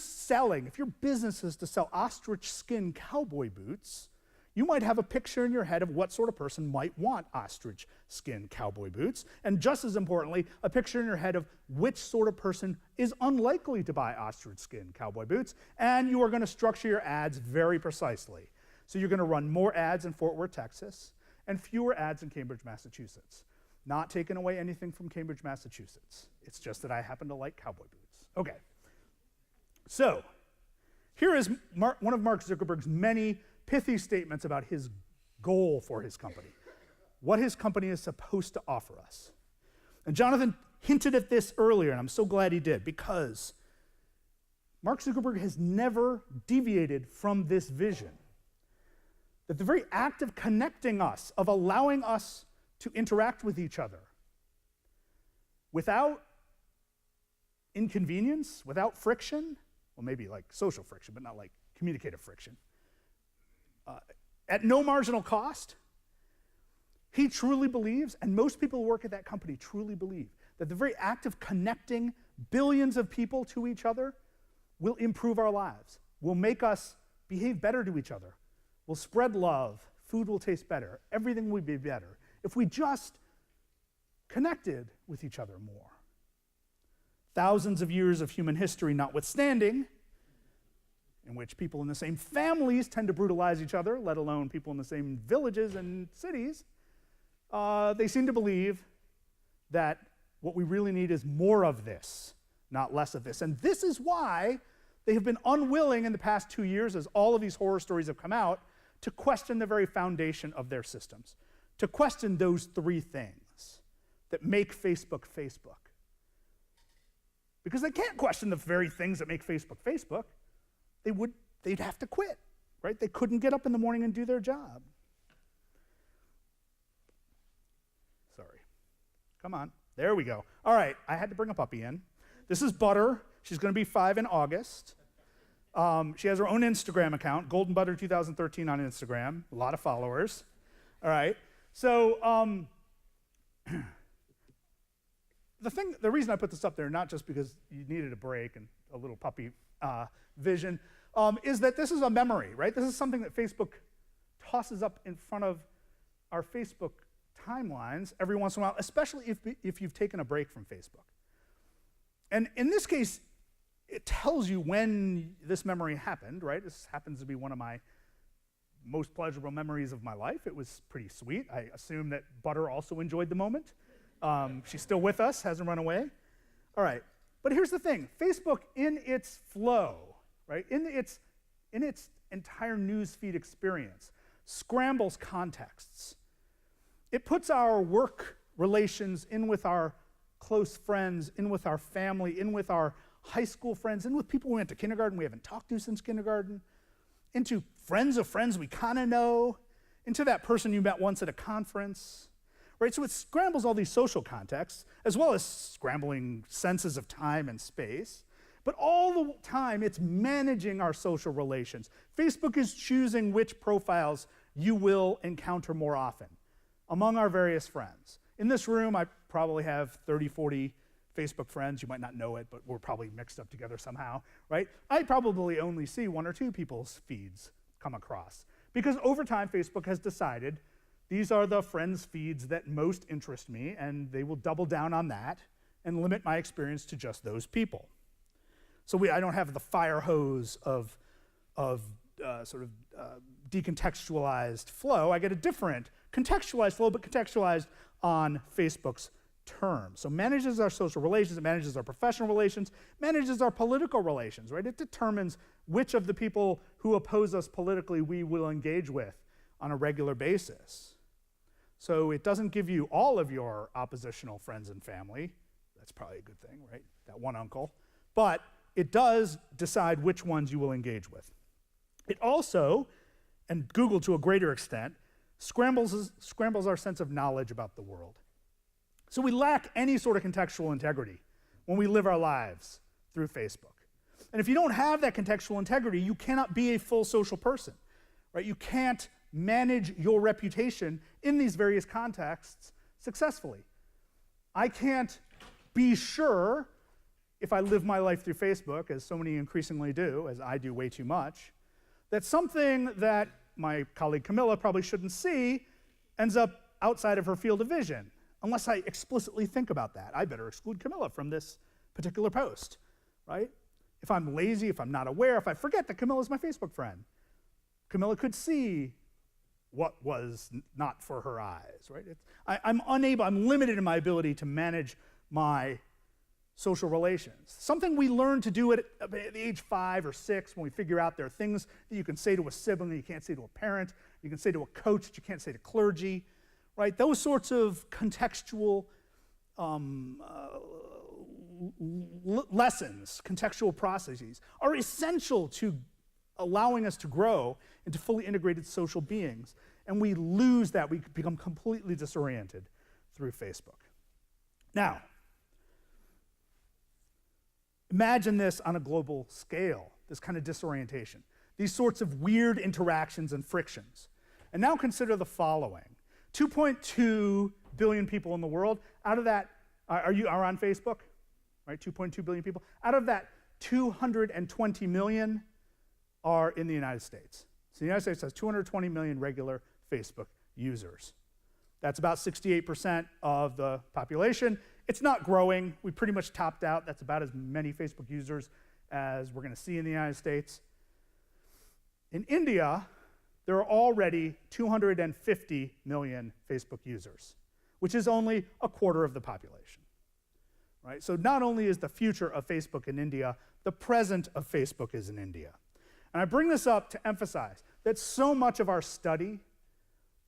business is to sell ostrich skin cowboy boots, you might have a picture in your head of what sort of person might want ostrich skin cowboy boots, and just as importantly, a picture in your head of which sort of person is unlikely to buy ostrich skin cowboy boots, and you are going to structure your ads very precisely. So you're going to run more ads in Fort Worth, Texas, and fewer ads in Cambridge, Massachusetts. Not taking away anything from Cambridge, Massachusetts. It's just that I happen to like cowboy boots. Okay. So, here is one of Mark Zuckerberg's many pithy statements about his goal for his company, what his company is supposed to offer us. And Jonathan hinted at this earlier, and I'm so glad he did, because Mark Zuckerberg has never deviated from this vision. That the very act of connecting us, of allowing us to interact with each other without inconvenience, without friction, well, maybe like social friction, but not like communicative friction, at no marginal cost, he truly believes, and most people who work at that company truly believe, that the very act of connecting billions of people to each other will improve our lives, will make us behave better to each other, will spread love, food will taste better, everything will be better if we just connected with each other more. Thousands of years of human history notwithstanding, in which people in the same families tend to brutalize each other, let alone people in the same villages and cities, they seem to believe that what we really need is more of this, not less of this. And this is why they have been unwilling in the past 2 years, as all of these horror stories have come out, to question the very foundation of their systems, to question those three things that make Facebook Facebook. Because they can't question the very things that make Facebook Facebook. They'd have to quit, right? They couldn't get up in the morning and do their job. Sorry. Come on. There we go. All right, I had to bring a puppy in. This is Butter. She's going to be 5 in August. She has her own Instagram account, Golden Butter 2013 on Instagram. A lot of followers. All right. So the reason I put this up there, not just because you needed a break and a little puppy vision, is that this is a memory, right? This is something that Facebook tosses up in front of our Facebook timelines every once in a while, especially if you've taken a break from Facebook. And in this case, it tells you when this memory happened, right? This happens to be one of my most pleasurable memories of my life. It was pretty sweet. I assume that Butter also enjoyed the moment. She's still with us, hasn't run away. All right, but here's the thing. Facebook, in its flow, right, in its entire newsfeed experience, scrambles contexts. It puts our work relations in with our close friends, in with our family, in with our high school friends, in with people we went to kindergarten we haven't talked to since kindergarten, into friends of friends we kind of know, into that person you met once at a conference, right? So it scrambles all these social contexts, as well as scrambling senses of time and space, but all the time it's managing our social relations. Facebook is choosing which profiles you will encounter more often among our various friends. In this room, I probably have 30, 40 Facebook friends. You might not know it, but we're probably mixed up together somehow, right? I probably only see 1 or 2 people's feeds come across, because over time, Facebook has decided these are the friends' feeds that most interest me, and they will double down on that and limit my experience to just those people. So I don't have the fire hose of decontextualized flow. I get a different contextualized flow, but contextualized on Facebook's terms. So manages our social relations, it manages our professional relations, manages our political relations, right? It determines which of the people who oppose us politically we will engage with on a regular basis. So it doesn't give you all of your oppositional friends and family. That's probably a good thing, right? That one uncle. But it does decide which ones you will engage with. It also, and Google to a greater extent, scrambles our sense of knowledge about the world. So we lack any sort of contextual integrity when we live our lives through Facebook. And if you don't have that contextual integrity, you cannot be a full social person, right? You can't manage your reputation in these various contexts successfully. I can't be sure, if I live my life through Facebook, as so many increasingly do, as I do way too much, that something that my colleague Camilla probably shouldn't see ends up outside of her field of vision. Unless I explicitly think about that. I better exclude Camilla from this particular post, right? If I'm lazy, if I'm not aware, if I forget that Camilla's my Facebook friend, Camilla could see what was not for her eyes, right? I'm limited in my ability to manage my social relations. Something we learn to do at the age 5 or 6 when we figure out there are things that you can say to a sibling that you can't say to a parent, you can say to a coach that you can't say to clergy, right? Those sorts of contextual lessons, contextual processes, are essential to allowing us to grow into fully integrated social beings. And we lose that. We become completely disoriented through Facebook. Now, imagine this on a global scale, this kind of disorientation, these sorts of weird interactions and frictions. And now consider the following. 2.2 billion people in the world. Out of that, are on Facebook? Right, 2.2 billion people. Out of that 220 million are in the United States. So the United States has 220 million regular Facebook users. That's about 68% of the population. It's not growing. We pretty much topped out. That's about as many Facebook users as we're going to see in the United States. In India, there are already 250 million Facebook users, which is only a quarter of the population. Right? So not only is the future of Facebook in India, the present of Facebook is in India. And I bring this up to emphasize that so much of our study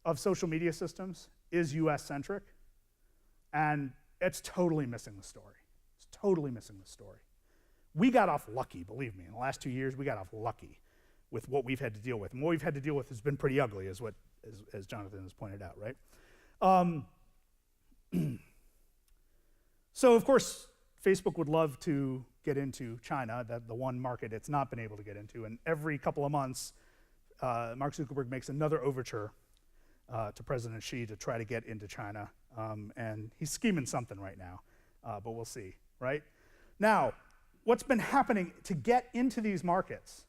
of social media systems is US-centric, and it's totally missing the story. It's totally missing the story. We got off lucky, believe me. In the last 2 years, we got off lucky with what we've had to deal with. And what we've had to deal with has been pretty ugly, as Jonathan has pointed out, right? So, of course, Facebook would love to get into China, the one market it's not been able to get into. And every couple of months, Mark Zuckerberg makes another overture to President Xi to try to get into China. And he's scheming something right now, but we'll see, right? Now, what's been happening to get into these markets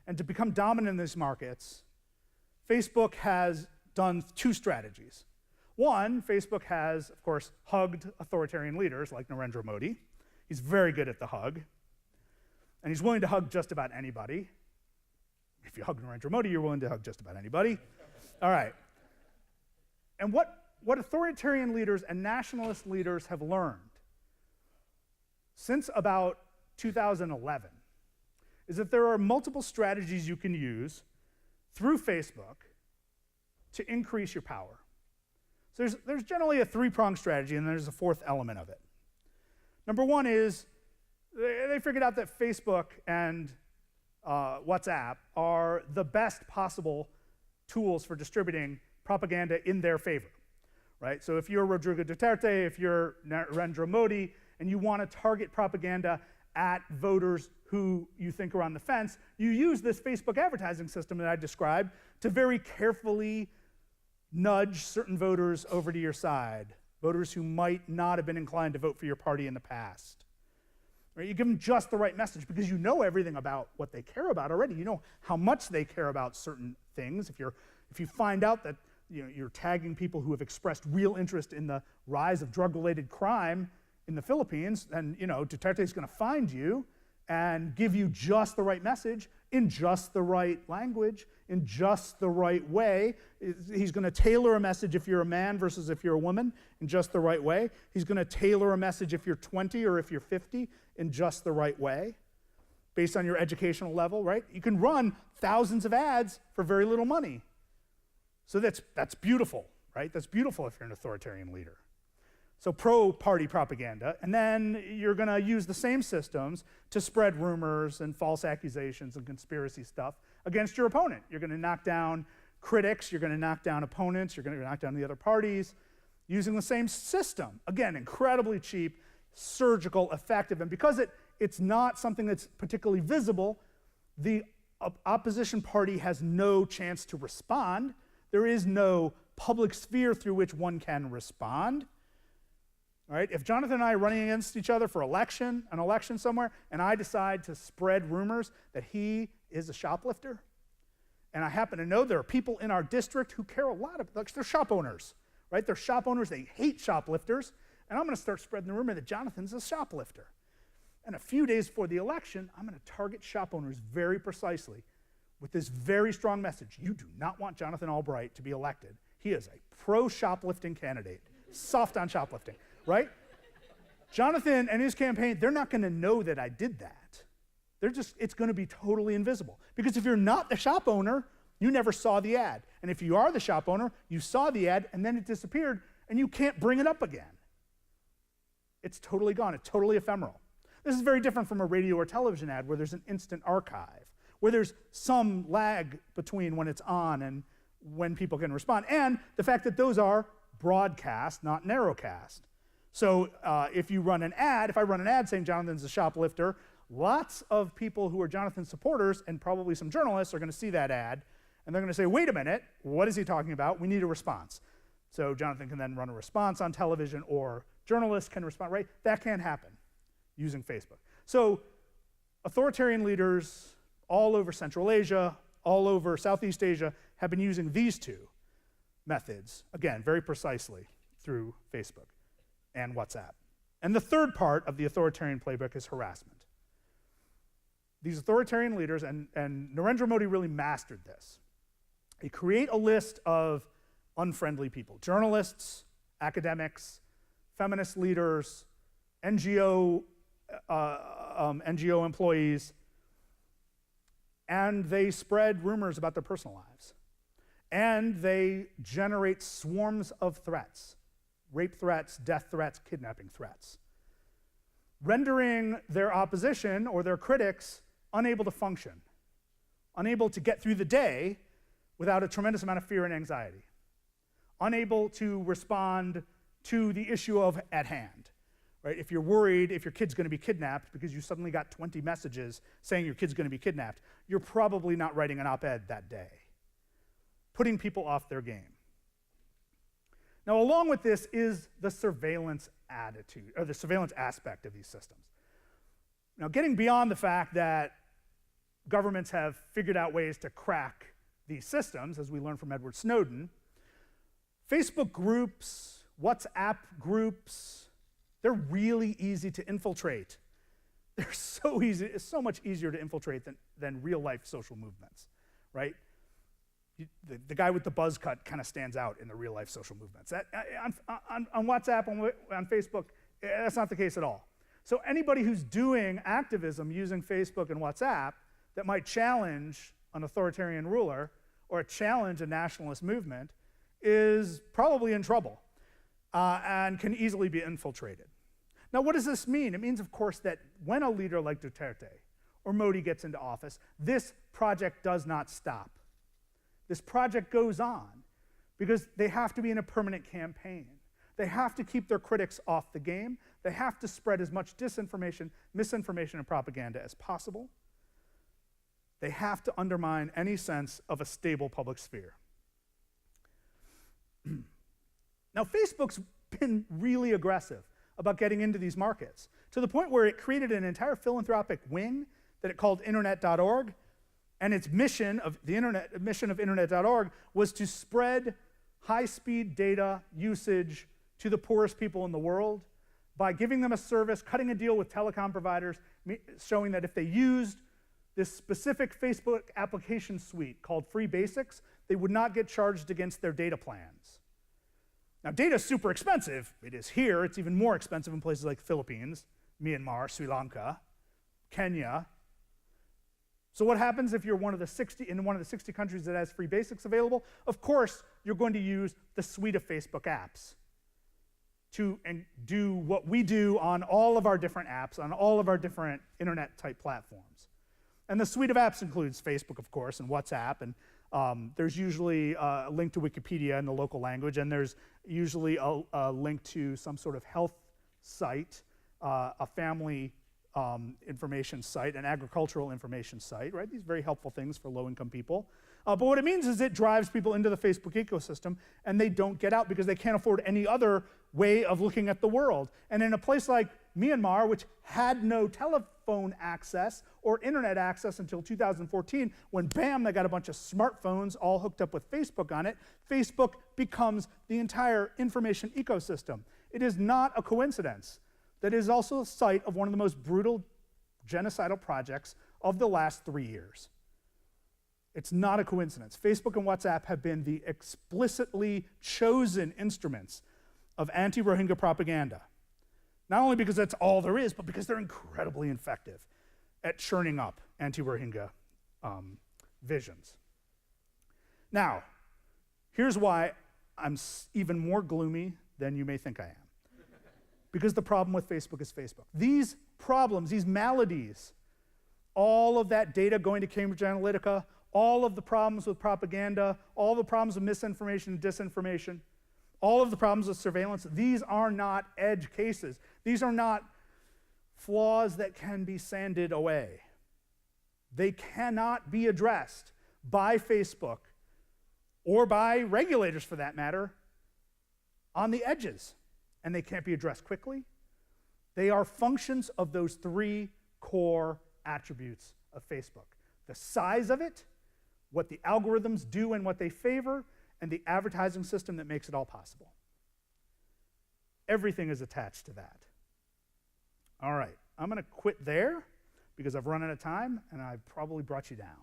and to become dominant in these markets, Facebook has done two strategies. One, Facebook has, of course, hugged authoritarian leaders like Narendra Modi. He's very good at the hug. And he's willing to hug just about anybody. If you hug Narendra Modi, you're willing to hug just about anybody. All right. And what authoritarian leaders and nationalist leaders have learned since about 2011 is that there are multiple strategies you can use through Facebook to increase your power. So there's generally a three-pronged strategy, and there's a fourth element of it. Number one is they figured out that Facebook and WhatsApp are the best possible tools for distributing propaganda in their favor, right? So if you're Rodrigo Duterte, if you're Narendra Modi, and you want to target propaganda at voters who you think are on the fence, you use this Facebook advertising system that I described to very carefully nudge certain voters over to your side, voters who might not have been inclined to vote for your party in the past. Right? You give them just the right message because you know everything about what they care about already. You know how much they care about certain things. If you find out that you're tagging people who have expressed real interest in the rise of drug-related crime in the Philippines, then Duterte's going to find you and give you just the right message in just the right language, in just the right way. He's going to tailor a message if you're a man versus if you're a woman in just the right way. He's going to tailor a message if you're 20 or if you're 50 in just the right way, based on your educational level, right? You can run thousands of ads for very little money. So that's beautiful, right? That's beautiful if you're an authoritarian leader. So pro-party propaganda, and then you're going to use the same systems to spread rumors and false accusations and conspiracy stuff against your opponent. You're going to knock down critics, you're going to knock down opponents, you're going to knock down the other parties using the same system. Again, incredibly cheap, surgical, effective, and because it's not something that's particularly visible, the opposition party has no chance to respond. There is no public sphere through which one can respond. All right, if Jonathan and I are running against each other for an election somewhere, and I decide to spread rumors that he is a shoplifter, and I happen to know there are people in our district who care a lot about, they're shop owners, right? They're shop owners, they hate shoplifters, and I'm going to start spreading the rumor that Jonathan's a shoplifter. And a few days before the election, I'm going to target shop owners very precisely with this very strong message. You do not want Jonathan Albright to be elected. He is a pro-shoplifting candidate, soft on shoplifting. Right? Jonathan and his campaign, they're not going to know that I did that. It's going to be totally invisible. Because if you're not the shop owner, you never saw the ad. And if you are the shop owner, you saw the ad and then it disappeared and you can't bring it up again. It's totally gone. It's totally ephemeral. This is very different from a radio or television ad where there's an instant archive, where there's some lag between when it's on and when people can respond. And the fact that those are broadcast, not narrowcast. So if I run an ad saying Jonathan's a shoplifter, lots of people who are Jonathan supporters and probably some journalists are going to see that ad, and they're going to say, wait a minute, what is he talking about? We need a response. So Jonathan can then run a response on television, or journalists can respond, right? That can't happen using Facebook. So authoritarian leaders all over Central Asia, all over Southeast Asia, have been using these two methods, again, very precisely through Facebook and WhatsApp. And the third part of the authoritarian playbook is harassment. These authoritarian leaders, and Narendra Modi really mastered this. They create a list of unfriendly people, journalists, academics, feminist leaders, NGO employees, and they spread rumors about their personal lives. And they generate swarms of threats, rape threats, death threats, kidnapping threats, rendering their opposition or their critics unable to function, unable to get through the day without a tremendous amount of fear and anxiety, unable to respond to the issue at hand. Right? If you're worried if your kid's going to be kidnapped because you suddenly got 20 messages saying your kid's going to be kidnapped, you're probably not writing an op-ed that day, putting people off their game. Now, along with this is the surveillance attitude, or the surveillance aspect of these systems. Now, getting beyond the fact that governments have figured out ways to crack these systems, as we learned from Edward Snowden, Facebook groups, WhatsApp groups, they're really easy to infiltrate. They're so easy, it's so much easier to infiltrate than real-life social movements, right? The guy with the buzz cut kind of stands out in the real-life social movements. On WhatsApp, on Facebook, that's not the case at all. So anybody who's doing activism using Facebook and WhatsApp that might challenge an authoritarian ruler or challenge a nationalist movement is probably in trouble and can easily be infiltrated. Now, what does this mean? It means, of course, that when a leader like Duterte or Modi gets into office, this project does not stop. This project goes on because they have to be in a permanent campaign. They have to keep their critics off the game. They have to spread as much disinformation, misinformation, and propaganda as possible. They have to undermine any sense of a stable public sphere. Now, Facebook's been really aggressive about getting into these markets, to the point where it created an entire philanthropic wing that it called Internet.org, and its mission of Internet.org was to spread high-speed data usage to the poorest people in the world by giving them a service, cutting a deal with telecom providers, showing that if they used this specific Facebook application suite called Free Basics, they would not get charged against their data plans. Now, data is super expensive. It is here. It's even more expensive in places like the Philippines, Myanmar, Sri Lanka, Kenya. So what happens if you're in one of the 60 countries that has Free Basics available? Of course, you're going to use the suite of Facebook apps to do what we do on all of our different apps, on all of our different internet-type platforms. And the suite of apps includes Facebook, of course, and WhatsApp, and there's usually a link to Wikipedia in the local language, and there's usually a link to some sort of health site, a family information site, an agricultural information site, right? These are very helpful things for low-income people. But what it means is it drives people into the Facebook ecosystem, and they don't get out because they can't afford any other way of looking at the world. And in a place like Myanmar, which had no telephone access or internet access until 2014, when bam, they got a bunch of smartphones all hooked up with Facebook on it, Facebook becomes the entire information ecosystem. It is not a coincidence that it is also a site of one of the most brutal genocidal projects of the last 3 years. It's not a coincidence. Facebook and WhatsApp have been the explicitly chosen instruments of anti-Rohingya propaganda. Not only because that's all there is, but because they're incredibly effective at churning up anti-Rohingya visions. Now, here's why I'm even more gloomy than you may think I am. Because the problem with Facebook is Facebook. These problems, these maladies, all of that data going to Cambridge Analytica, all of the problems with propaganda, all the problems with misinformation and disinformation, all of the problems with surveillance, these are not edge cases. These are not flaws that can be sanded away. They cannot be addressed by Facebook or by regulators, for that matter, on the edges. And they can't be addressed quickly. They are functions of those three core attributes of Facebook: the size of it, what the algorithms do and what they favor, and the advertising system that makes it all possible. Everything is attached to that. All right, I'm going to quit there because I've run out of time and I've probably brought you down.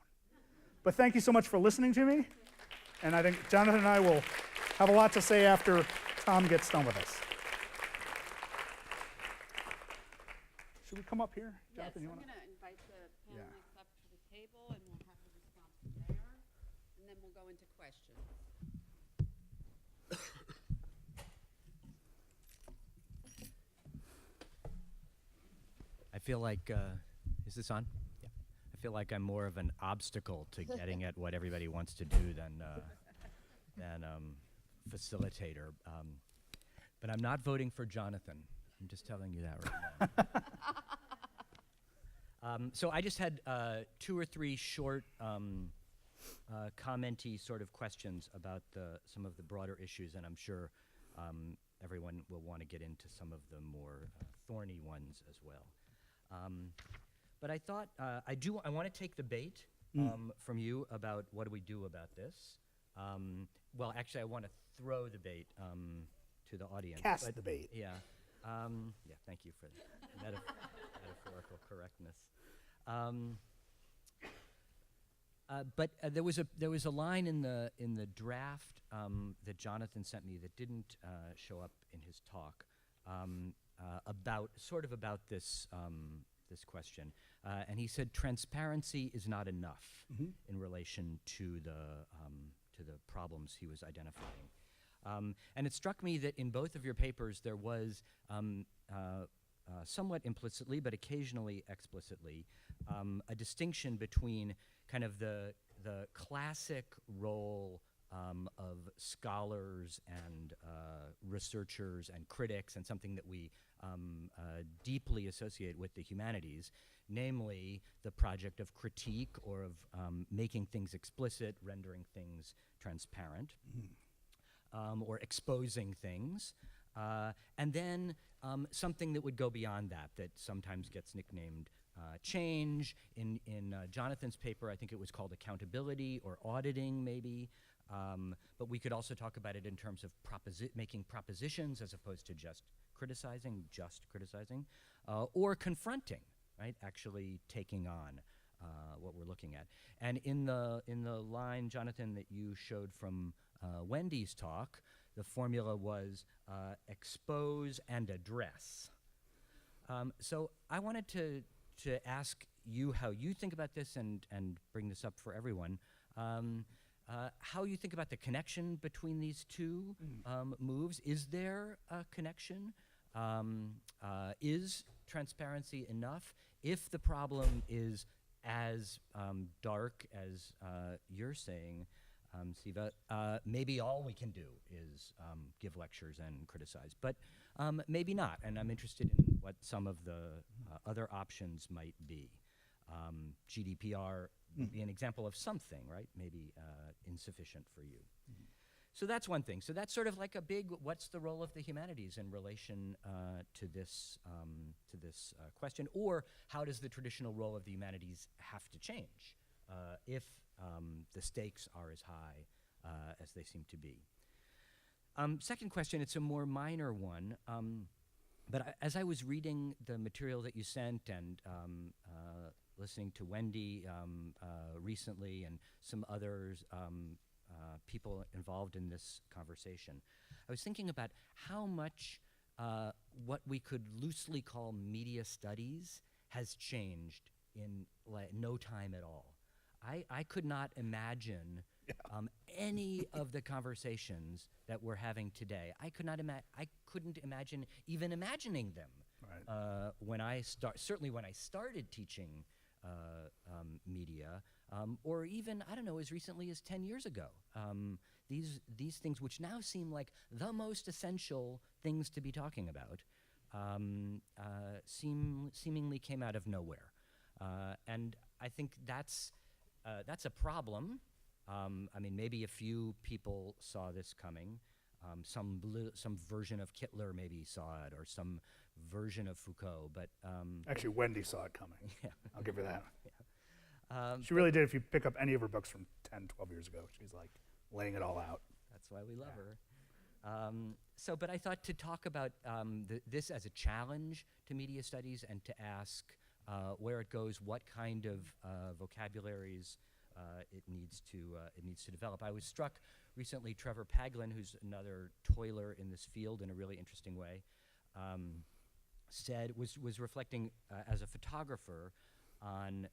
But thank you so much for listening to me, and I think Jonathan and I will have a lot to say after Tom gets done with us. Should we come up here? Jonathan, Yes, you I'm want going to invite the Yeah. panelists up to the table, and we'll have the response there, and then we'll go into questions. I feel like, is this on? Yeah. I feel like I'm more of an obstacle to getting at what everybody wants to do than facilitator. But I'm not voting for Jonathan. I'm just telling you that right now. So I just had 2 or 3 short commenty sort of questions about some of the broader issues, and I'm sure everyone will want to get into some of the more thorny ones as well. But I thought I want to take the bait from you about what do we do about this. Well, actually, I want to throw the bait to the audience. Cast the bait. Yeah. Yeah. Thank you for the metaphorical correctness. But there was a line in the draft that Jonathan sent me that didn't show up in his talk about this this question, and he said transparency is not enough in relation to the problems he was identifying. And it struck me that in both of your papers there was somewhat implicitly, but occasionally explicitly, a distinction between kind of the classic role of scholars and researchers and critics, and something that we deeply associate with the humanities, namely the project of critique or of making things explicit, rendering things transparent, or exposing things. And then something that would go beyond that, that sometimes gets nicknamed change. In Jonathan's paper, I think it was called accountability or auditing, maybe. But we could also talk about it in terms of making propositions as opposed to just criticizing, or confronting, right? Actually taking on what we're looking at. And in the line, Jonathan, that you showed from Wendy's talk, the formula was expose and address. So I wanted to ask you how you think about this, and bring this up for everyone. How you think about the connection between these two moves. Is there a connection? Is transparency enough? If the problem is as dark as you're saying, Siva, maybe all we can do is give lectures and criticize, but maybe not, and I'm interested in what some of the other options might be. GDPR would be an example of something, right? Maybe insufficient for you. So that's one thing. So that's sort of like a big, what's the role of the humanities in relation to this question, or how does the traditional role of the humanities have to change if the stakes are as high as they seem to be? Second question, it's a more minor one, but as I was reading the material that you sent and listening to Wendy recently and some others, people involved in this conversation, I was thinking about how much what we could loosely call media studies has changed in no time at all. I could not imagine any of the conversations that we're having today. I couldn't imagine even imagining them when I certainly when I started teaching media, or even, I don't know, as recently as 10 years ago. These things, which now seem like the most essential things to be talking about, seemingly came out of nowhere. And I think that's a problem. I mean, maybe a few people saw this coming, some version of Hitler maybe saw it, or some version of Foucault, but Actually, Wendy saw it coming. yeah. I'll give her that. She But really did. If you pick up any of her books from 10, 12 years ago, she's like laying it all out. That's why we love her. But I thought to talk about this as a challenge to media studies, and to ask where it goes, what kind of vocabularies it needs to develop. I was struck recently. Trevor Paglin, who's another toiler in this field in a really interesting way, was reflecting as a photographer on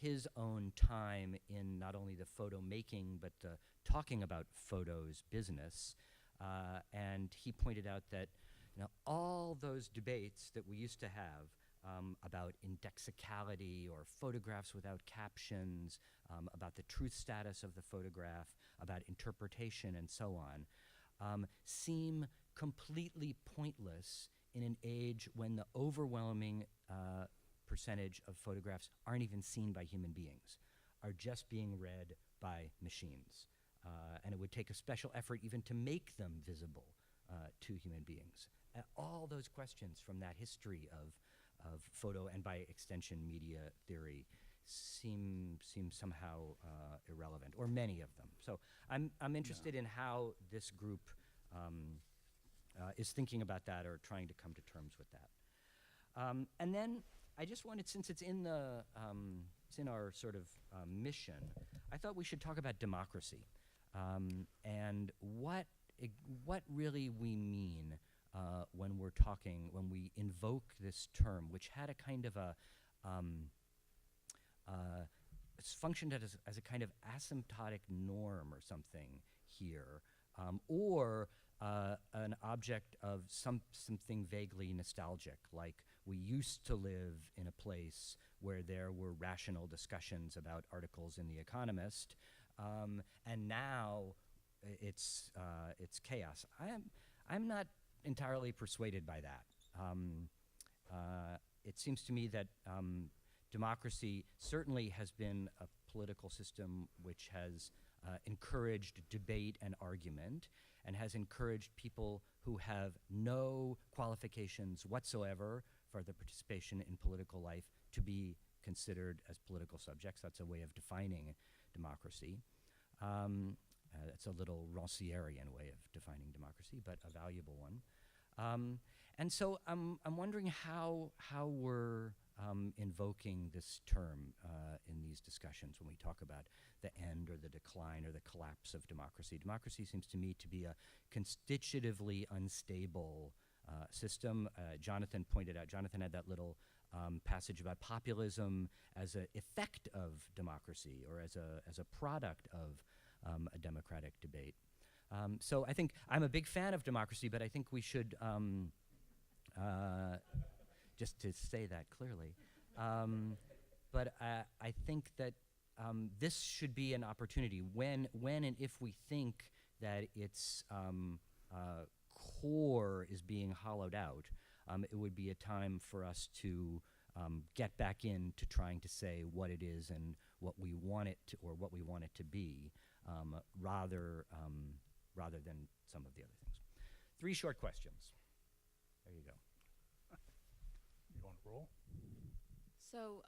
his own time in not only the photo making but the talking about photos business, and he pointed out that all those debates that we used to have about indexicality or photographs without captions, about the truth status of the photograph, about interpretation and so on, seem completely pointless in an age when the overwhelming percentage of photographs aren't even seen by human beings, are just being read by machines. And it would take a special effort even to make them visible to human beings. All those questions from that history of photo, and by extension media theory, seem somehow irrelevant, or many of them. So I'm interested in how this group is thinking about that, or trying to come to terms with that. And then I just wanted, since it's in our sort of mission, I thought we should talk about democracy, and what really we mean when we invoke this term, which had a kind of it's functioned as a kind of asymptotic norm or something here, or an object of something vaguely nostalgic, like we used to live in a place where there were rational discussions about articles in The Economist, and now it's chaos. I'm not entirely persuaded by that. It seems to me that democracy certainly has been a political system which has encouraged debate and argument, and has encouraged people who have no qualifications whatsoever for the participation in political life to be considered as political subjects. That's a way of defining democracy. It's a little Rancierian way of defining democracy, but a valuable one. And so I'm wondering how we're invoking this term in these discussions when we talk about the end or the decline or the collapse of democracy. Democracy seems to me to be a constitutively unstable system. Jonathan had that little passage about populism as an effect of democracy, or as a product of a democratic debate. So I think I'm a big fan of democracy, but I think we should, just to say that clearly, but I think that this should be an opportunity when and if we think that its core is being hollowed out, it would be a time for us to get back into trying to say what it is and what we want it to, or what we want it to be, rather than some of the other things. 3 short questions. There you go. You want to roll? So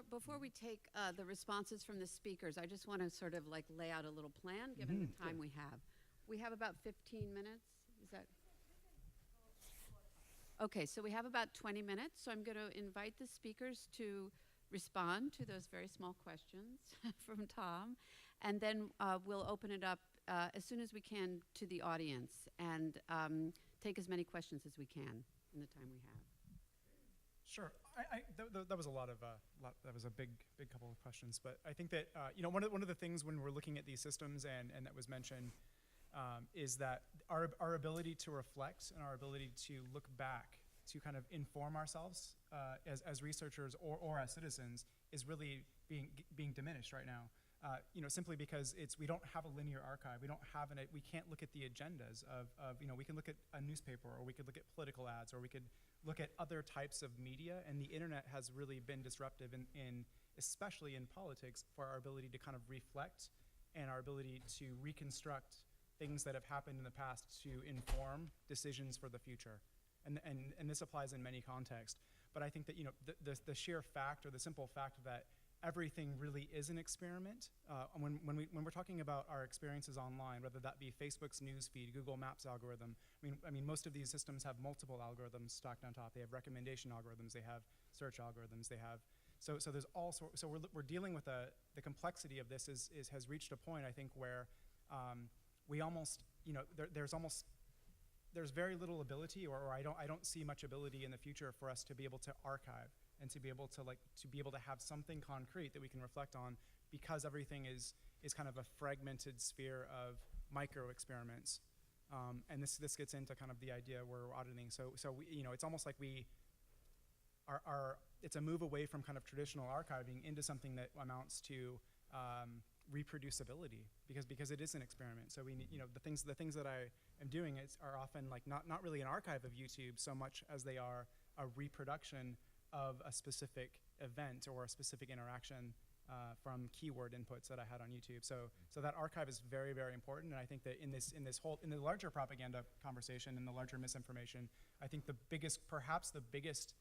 before we take the responses from the speakers, I just want to sort of like lay out a little plan, given the time we have. We have about 15 minutes. Is that? Okay, so we have about 20 minutes. So I'm going to invite the speakers to respond to those very small questions from Tom, and then we'll open it up as soon as we can to the audience, and take as many questions as we can in the time we have. Sure. That was a lot of that was a big couple of questions, but I think that one of the things when we're looking at these systems, and that was mentioned, is that our ability to reflect and our ability to look back to kind of inform ourselves as researchers or as citizens is really being diminished right now. Simply because we don't have a linear archive. We can't look at the agendas of we can look at a newspaper, or we could look at political ads, or we could look at other types of media, and the internet has really been disruptive in especially in politics, for our ability to kind of reflect and our ability to reconstruct things that have happened in the past to inform decisions for the future. And this applies in many contexts. But I think that the sheer fact, or the simple fact, that everything really is an experiment. When we're talking about our experiences online, whether that be Facebook's newsfeed, Google Maps algorithm, I mean, most of these systems have multiple algorithms stacked on top. They have recommendation algorithms. They have search algorithms. They have so there's all sorts. So we're dealing with the complexity of this has reached a point, I think, where we almost there's very little ability, or I don't see much ability in the future for us to be able to archive and to be able to have something concrete that we can reflect on, because everything is kind of a fragmented sphere of micro experiments. And this gets into kind of the idea where we're auditing. So we, it's almost like we it's a move away from kind of traditional archiving into something that amounts to reproducibility, because it is an experiment. So we need, the things that I am doing are often like not really an archive of YouTube so much as they are a reproduction of a specific event or a specific interaction from keyword inputs that I had on YouTube. So that archive is very, very important. And I think that in the larger propaganda conversation and the larger misinformation, I think perhaps the biggest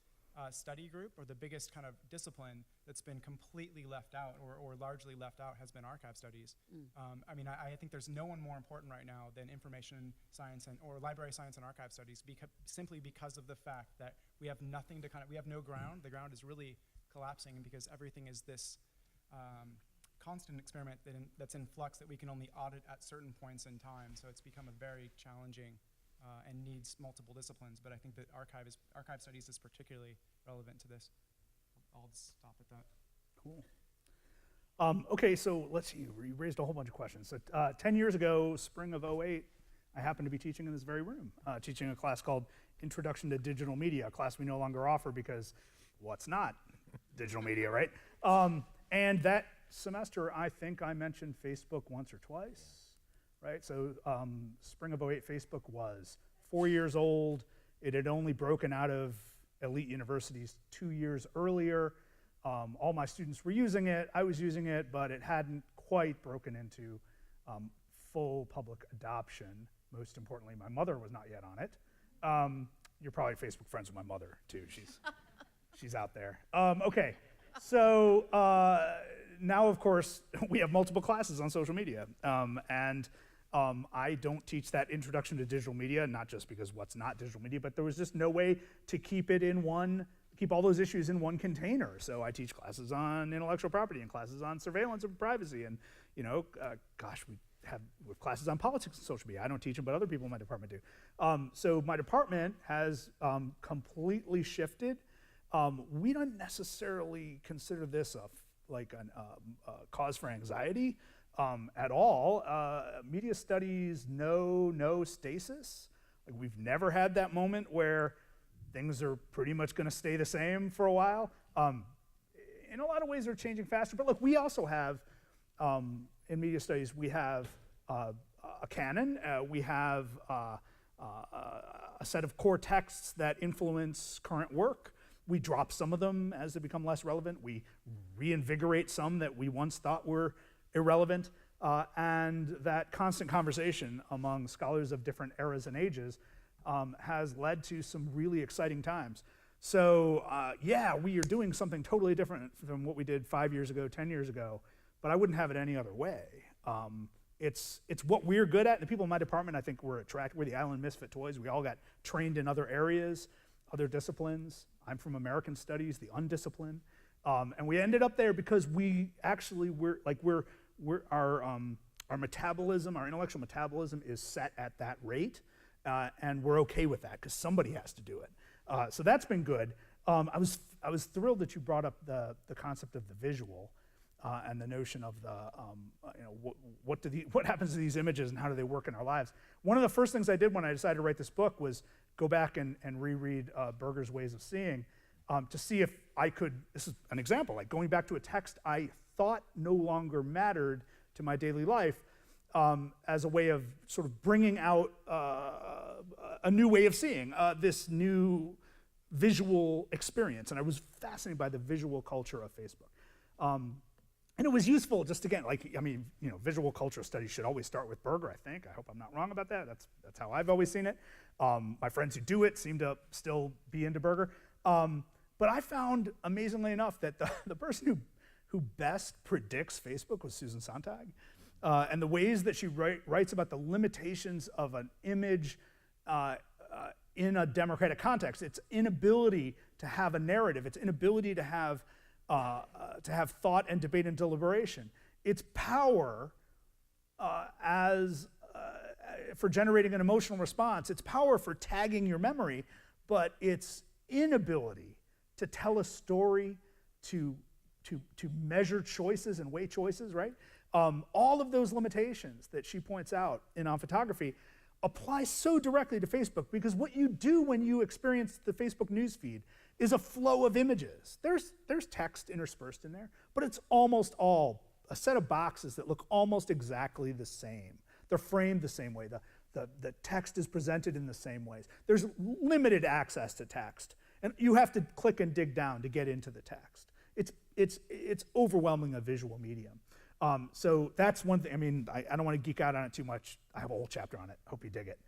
study group, or the biggest kind of discipline that's been completely left out or largely left out, has been archive studies. I mean, I think there's no one more important right now than information science or library science and archive studies, simply because of the fact that we have nothing to we have no ground. The ground is really collapsing, and because everything is this constant experiment that's in flux that we can only audit at certain points in time. So it's become a very challenging and needs multiple disciplines. But I think that archive studies is particularly relevant to this. I'll stop at that. Cool. Okay, so let's see. You raised a whole bunch of questions. So 10 years ago, spring of '08, I happened to be teaching in this very room, teaching a class called Introduction to Digital Media, a class we no longer offer because what's not digital media, right? And that semester, I think I mentioned Facebook once or twice, right? So spring of '08, Facebook was 4 years old. It had only broken out of elite universities 2 years earlier. All my students were using it. I was using it, but it hadn't quite broken into full public adoption. Most importantly, my mother was not yet on it. You're probably Facebook friends with my mother, too. She's out there. Okay, so now, of course, we have multiple classes on social media. I don't teach that introduction to digital media, not just because what's not digital media, but there was just no way to keep all those issues in one container. So I teach classes on intellectual property and classes on surveillance and privacy. And, gosh, we have classes on politics and social media. I don't teach them, but other people in my department do. So my department has completely shifted. We don't necessarily consider this a cause for anxiety at all. Media studies know no stasis. Like, we've never had that moment where things are pretty much going to stay the same for a while. In a lot of ways, they're changing faster. But look, we also have, in media studies, we have a canon. We have a set of core texts that influence current work. We drop some of them as they become less relevant. We reinvigorate some that we once thought were irrelevant. And that constant conversation among scholars of different eras and ages has led to some really exciting times. So yeah, we are doing something totally different from what we did 5 years ago, 10 years ago, but I wouldn't have it any other way. It's what we're good at. The people in my department, I think, we're the island misfit toys. We all got trained in other areas, other disciplines. I'm from American Studies, the undisciplined. And we ended up there because our metabolism, our intellectual metabolism is set at that rate, and we're okay with that because somebody has to do it. So that's been good. I was thrilled that you brought up the concept of the visual and the notion of what happens to these images and how do they work in our lives. One of the first things I did when I decided to write this book was go back and reread Berger's Ways of Seeing to see if I could, this is an example, like going back to a text I thought no longer mattered to my daily life as a way of sort of bringing out a new way of seeing, this new visual experience. And I was fascinated by the visual culture of Facebook. And it was useful just again, like, I mean, you know, visual culture studies should always start with Berger, I think. I hope I'm not wrong about that. That's how I've always seen it. My friends who do it seem to still be into Berger. But I found, amazingly enough, that the person who best predicts Facebook was Susan Sontag. And the ways that she writes about the limitations of an image in a democratic context, its inability to have a narrative, its inability to have thought and debate and deliberation, its power for generating an emotional response, its power for tagging your memory, but its inability to tell a story, to measure choices and weigh choices, right? All of those limitations that she points out in On Photography apply so directly to Facebook, because what you do when you experience the Facebook newsfeed is a flow of images. There's text interspersed in there, but it's almost all a set of boxes that look almost exactly the same. They're framed the same way. The text is presented in the same ways. There's limited access to text, and you have to click and dig down to get into the text. It's overwhelming a visual medium. So that's one thing. I mean, I don't want to geek out on it too much. I have a whole chapter on it. Hope you dig it.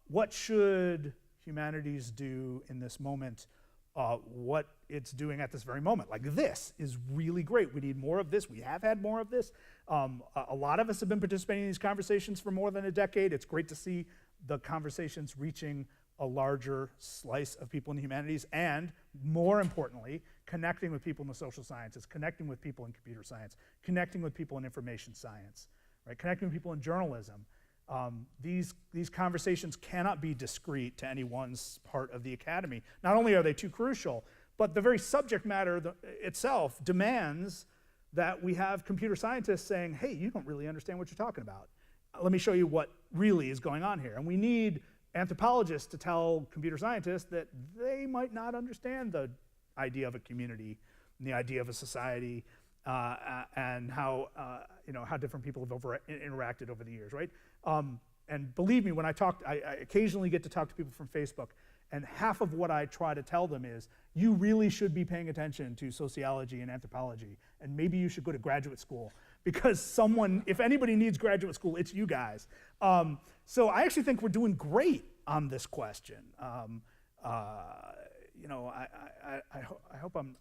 What should humanities do in this moment? What it's doing at this very moment. Like, this is really great. We need more of this. We have had more of this. A lot of us have been participating in these conversations for more than a decade. It's great to see the conversations reaching a larger slice of people in the humanities, and more importantly, connecting with people in the social sciences, connecting with people in computer science, connecting with people in information science, right? Connecting with people in journalism. These conversations cannot be discrete to any one part of the academy. Not only are they too crucial, but the very subject matter itself demands that we have computer scientists saying, hey, you don't really understand what you're talking about. Let me show you what really is going on here. And we need anthropologists to tell computer scientists that they might not understand the idea of a community and the idea of a society and how different people have interacted over the years, right? And believe me, when I occasionally get to talk to people from Facebook, and half of what I try to tell them is, you really should be paying attention to sociology and anthropology, and maybe you should go to graduate school, because if anybody needs graduate school, it's you guys. So I actually think we're doing great on this question. I hope I'm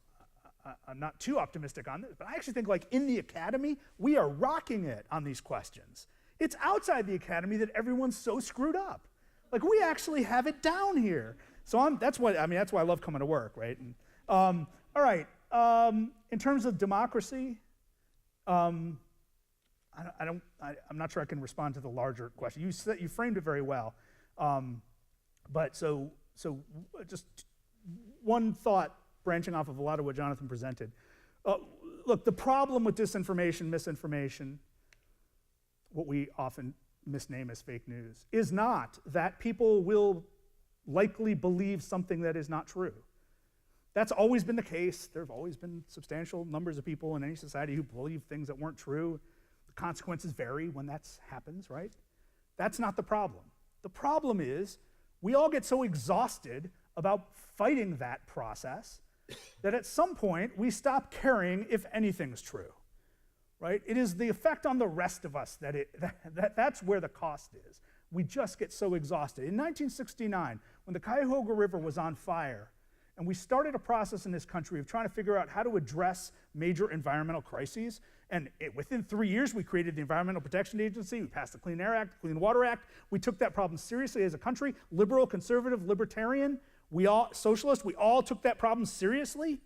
not too optimistic on this, but I actually think, like, in the academy, we are rocking it on these questions. It's outside the academy that everyone's so screwed up. Like, we actually have it down here. So that's why I love coming to work, right? And, all right, in terms of democracy, I'm not sure I can respond to the larger question. You framed it very well, but so just one thought branching off of a lot of what Jonathan presented. Look, the problem with disinformation, misinformation, what we often misname as fake news, is not that people will likely believe something that is not true. That's always been the case. There have always been substantial numbers of people in any society who believe things that weren't true. The consequences vary when that happens, right? That's not the problem. The problem is we all get so exhausted about fighting that process that at some point we stop caring if anything's true, right? It is the effect on the rest of us that's where the cost is. We just get so exhausted. In 1969, when the Cuyahoga River was on fire, and we started a process in this country of trying to figure out how to address major environmental crises. And within 3 years, we created the Environmental Protection Agency. We passed the Clean Air Act, the Clean Water Act. We took that problem seriously as a country. Liberal, conservative, libertarian, socialist, we all took that problem seriously.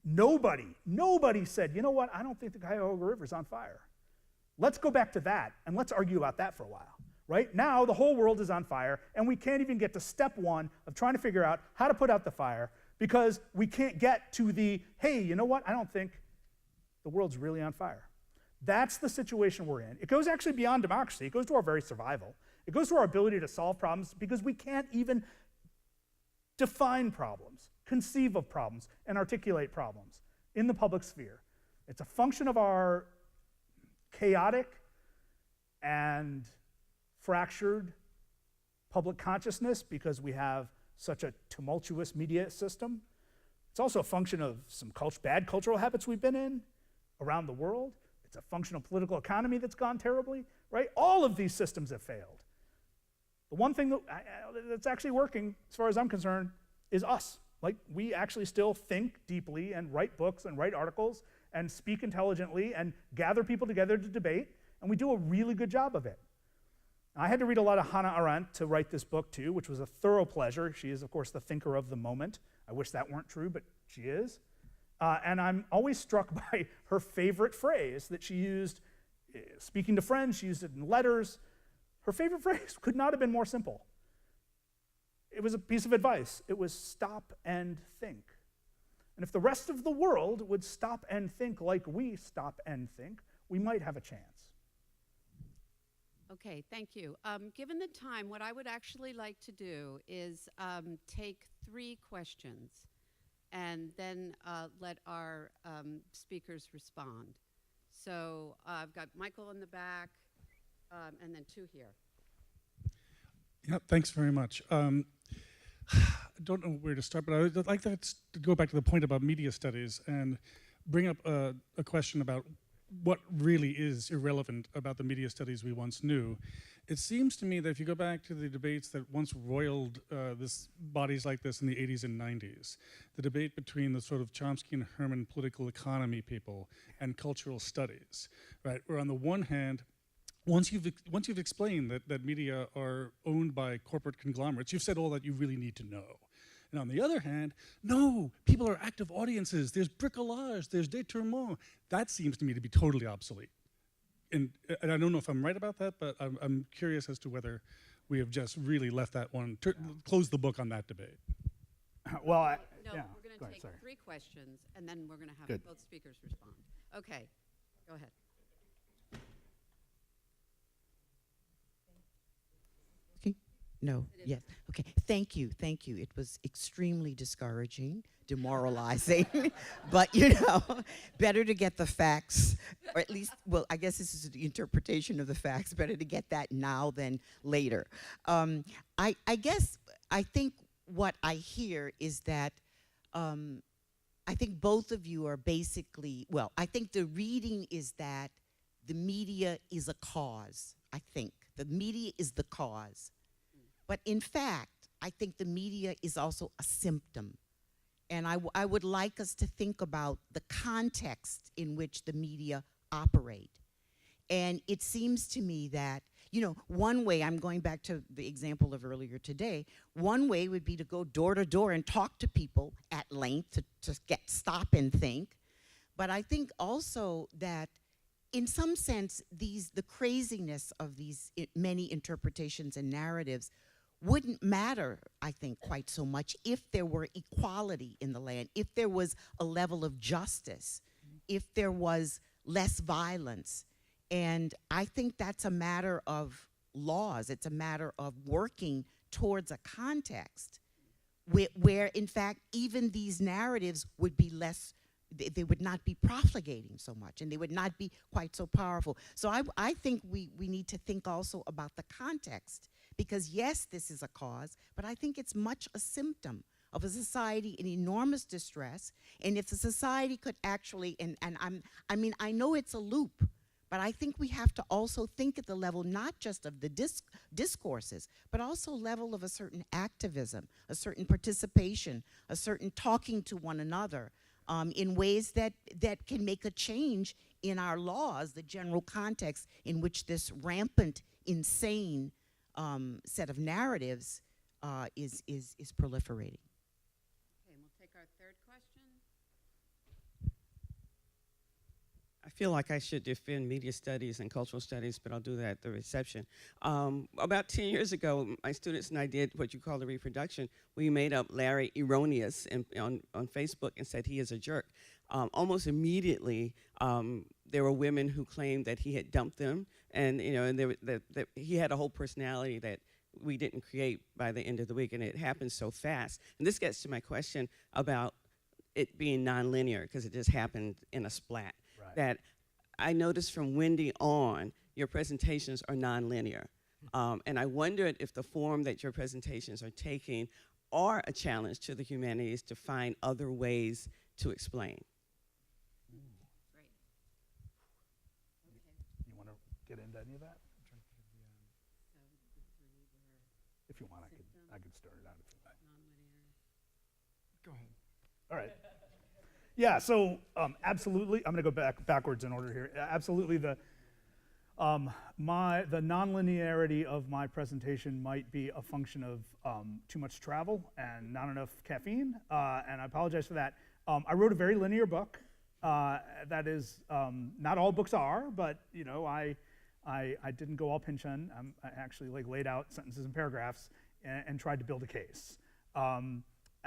Nobody said, you know what, I don't think the Cuyahoga River's on fire. Let's go back to that, and let's argue about that for a while. Right? Now, the whole world is on fire, and we can't even get to step one of trying to figure out how to put out the fire, because we can't get to the, hey, you know what? I don't think the world's really on fire. That's the situation we're in. It goes actually beyond democracy. It goes to our very survival. It goes to our ability to solve problems, because we can't even define problems, conceive of problems, and articulate problems in the public sphere. It's a function of our chaotic and fractured public consciousness, because we have such a tumultuous media system, It's also a function of some bad cultural habits we've been in around the world. It's a function of political economy that's gone terribly, right? All of these systems have failed. The one thing that's actually working, as far as I'm concerned, is us. Like, we actually still think deeply and write books and write articles and speak intelligently and gather people together to debate, and we do a really good job of it. I had to read a lot of Hannah Arendt to write this book too, which was a thorough pleasure. She is, of course, the thinker of the moment. I wish that weren't true, but she is. And I'm always struck by her favorite phrase that she used speaking to friends. She used it in letters. Her favorite phrase could not have been more simple. It was a piece of advice. It was stop and think. And if the rest of the world would stop and think like we stop and think, we might have a chance. Okay, thank you. Given the time, what I would actually like to do is take 3 questions and then let our speakers respond. So I've got Michael in the back and then 2 here. Yeah, thanks very much. I don't know where to start, but I would like to go back to the point about media studies and bring up a question about what really is irrelevant about the media studies we once knew. It seems to me that if you go back to the debates that once roiled bodies like this in the 80s and 90s, the debate between the sort of Chomsky and Herman political economy people and cultural studies, right? Where on the one hand, once you've explained that media are owned by corporate conglomerates, you've said all that you really need to know. And on the other hand, no, people are active audiences. There's bricolage, there's détournement. That seems to me to be totally obsolete. And I don't know if I'm right about that, but I'm curious as to whether we have just really left that one, closed the book on that debate. Well, No, yeah. we're going Go to ahead, take sorry. 3 questions, and then we're going to have Good. both speakers respond. Okay, go ahead. No, yes. Okay, thank you. It was extremely discouraging, demoralizing, but better to get the facts, or at least, well, I guess this is the interpretation of the facts, better to get that now than later. I think what I hear is that I think both of you are basically, well, I think the reading is that the media is a cause, I think. The media is the cause. But in fact, I think the media is also a symptom. And I would like us to think about the context in which the media operate. And it seems to me that, one way, I'm going back to the example of earlier today, one way would be to go door to door and talk to people at length to stop and think. But I think also that in some sense, the craziness of these many interpretations and narratives wouldn't matter, I think, quite so much if there were equality in the land, if there was a level of justice, if there was less violence. And I think that's a matter of laws. It's a matter of working towards a context where in fact, even these narratives would be less, they would not be profligating so much, and they would not be quite so powerful. So I think we need to think also about the context. Because yes, this is a cause, but I think it's much a symptom of a society in enormous distress. And if the society could actually, I know it's a loop, but I think we have to also think at the level not just of the discourses, but also level of a certain activism, a certain participation, a certain talking to one another in ways that can make a change in our laws, the general context in which this rampant, insane set of narratives is proliferating. Okay, and we'll take our 3rd question. I feel like I should defend media studies and cultural studies, but I'll do that at the reception. About 10 years ago, my students and I did what you call a reproduction. We made up Larry Erroneous on Facebook and said he is a jerk. Almost immediately, there were women who claimed that he had dumped them, and that he had a whole personality that we didn't create by the end of the week, and it happened so fast. And this gets to my question about it being nonlinear, because it just happened in a splat. Right. That I noticed from Wendy on, your presentations are nonlinear. And I wondered if the form that your presentations are taking are a challenge to the humanities to find other ways to explain. Great. You want to get into any of that? If you want, I could start it out if you like. Go ahead. All right. Yeah, so absolutely, I'm going to go backwards in order here. Absolutely, the nonlinearity of my presentation might be a function of too much travel and not enough caffeine, and I apologize for that. I wrote a very linear book. That is, not all books are, but you know, I didn't go all Pynchon. I actually laid out sentences and paragraphs and tried to build a case.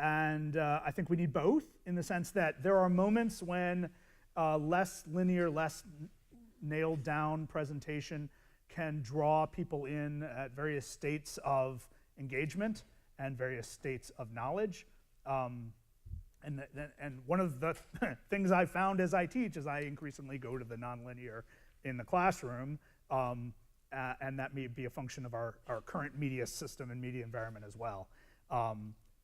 And I think we need both in the sense that there are moments when less linear, less nailed down presentation can draw people in at various states of engagement and various states of knowledge. And one of the things I found as I teach is I increasingly go to the nonlinear in the classroom, and that may be a function of our current media system and media environment as well.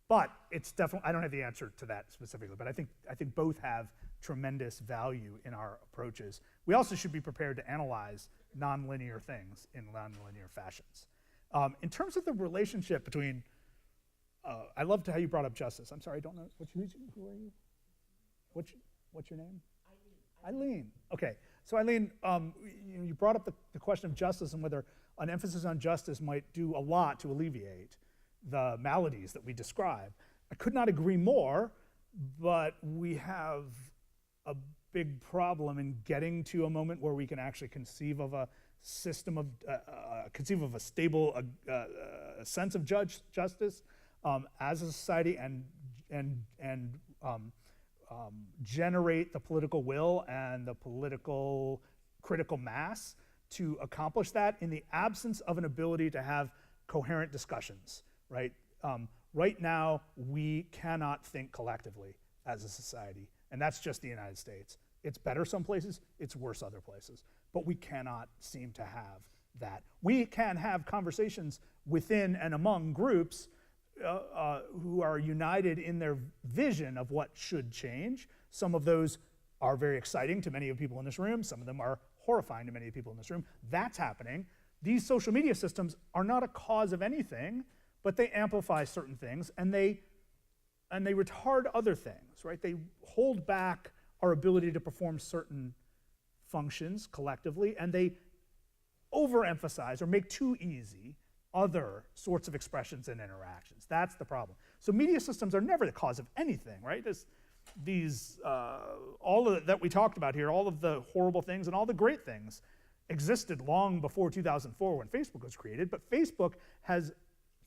But it's definitely, I don't have the answer to that specifically, but I think both have tremendous value in our approaches. We also should be prepared to analyze nonlinear things in nonlinear fashions. In terms of the relationship between, I loved how you brought up justice. I'm sorry, I don't know, who are you? What's your name? Eileen. Okay, so Eileen, you brought up the question of justice and whether an emphasis on justice might do a lot to alleviate the maladies that we describe. I could not agree more, but we have a big problem in getting to a moment where we can actually conceive of a system of, conceive of a stable sense of justice as a society and generate the political will and the political critical mass to accomplish that in the absence of an ability to have coherent discussions, right? Right now, we cannot think collectively as a society, and that's just the United States. It's better some places, it's worse other places, but we cannot seem to have that. We can have conversations within and among groups who are united in their vision of what should change. Some of those are very exciting to many of the people in this room. Some of them are horrifying to many of the people in this room. That's happening. These social media systems are not a cause of anything, but they amplify certain things and they retard other things, right? They hold back our ability to perform certain functions collectively, and they overemphasize or make too easy other sorts of expressions and interactions. That's the problem. So media systems are never the cause of anything, right? All of that we talked about here, all of the horrible things and all the great things existed long before 2004 when Facebook was created, but Facebook has,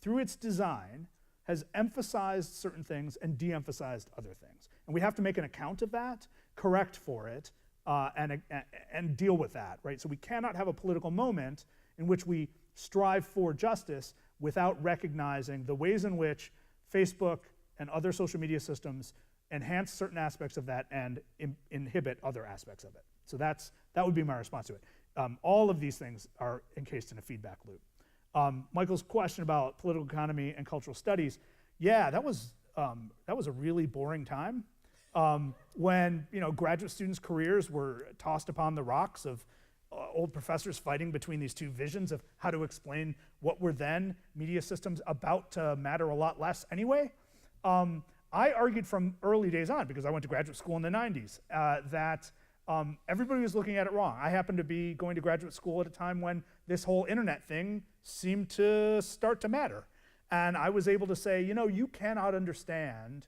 through its design, has emphasized certain things and de-emphasized other things. And we have to make an account of that, correct for it, and deal with that, right? So we cannot have a political moment in which we strive for justice without recognizing the ways in which Facebook and other social media systems enhance certain aspects of that and inhibit other aspects of it. So that would be my response to it. All of these things are encased in a feedback loop. Michael's question about political economy and cultural studies, yeah, that was a really boring time when graduate students' careers were tossed upon the rocks of old professors fighting between these two visions of how to explain what were then media systems about to matter a lot less anyway. I argued from early days on, because I went to graduate school in the 90s, that everybody was looking at it wrong. I happened to be going to graduate school at a time when this whole internet thing seemed to start to matter. And I was able to say, you cannot understand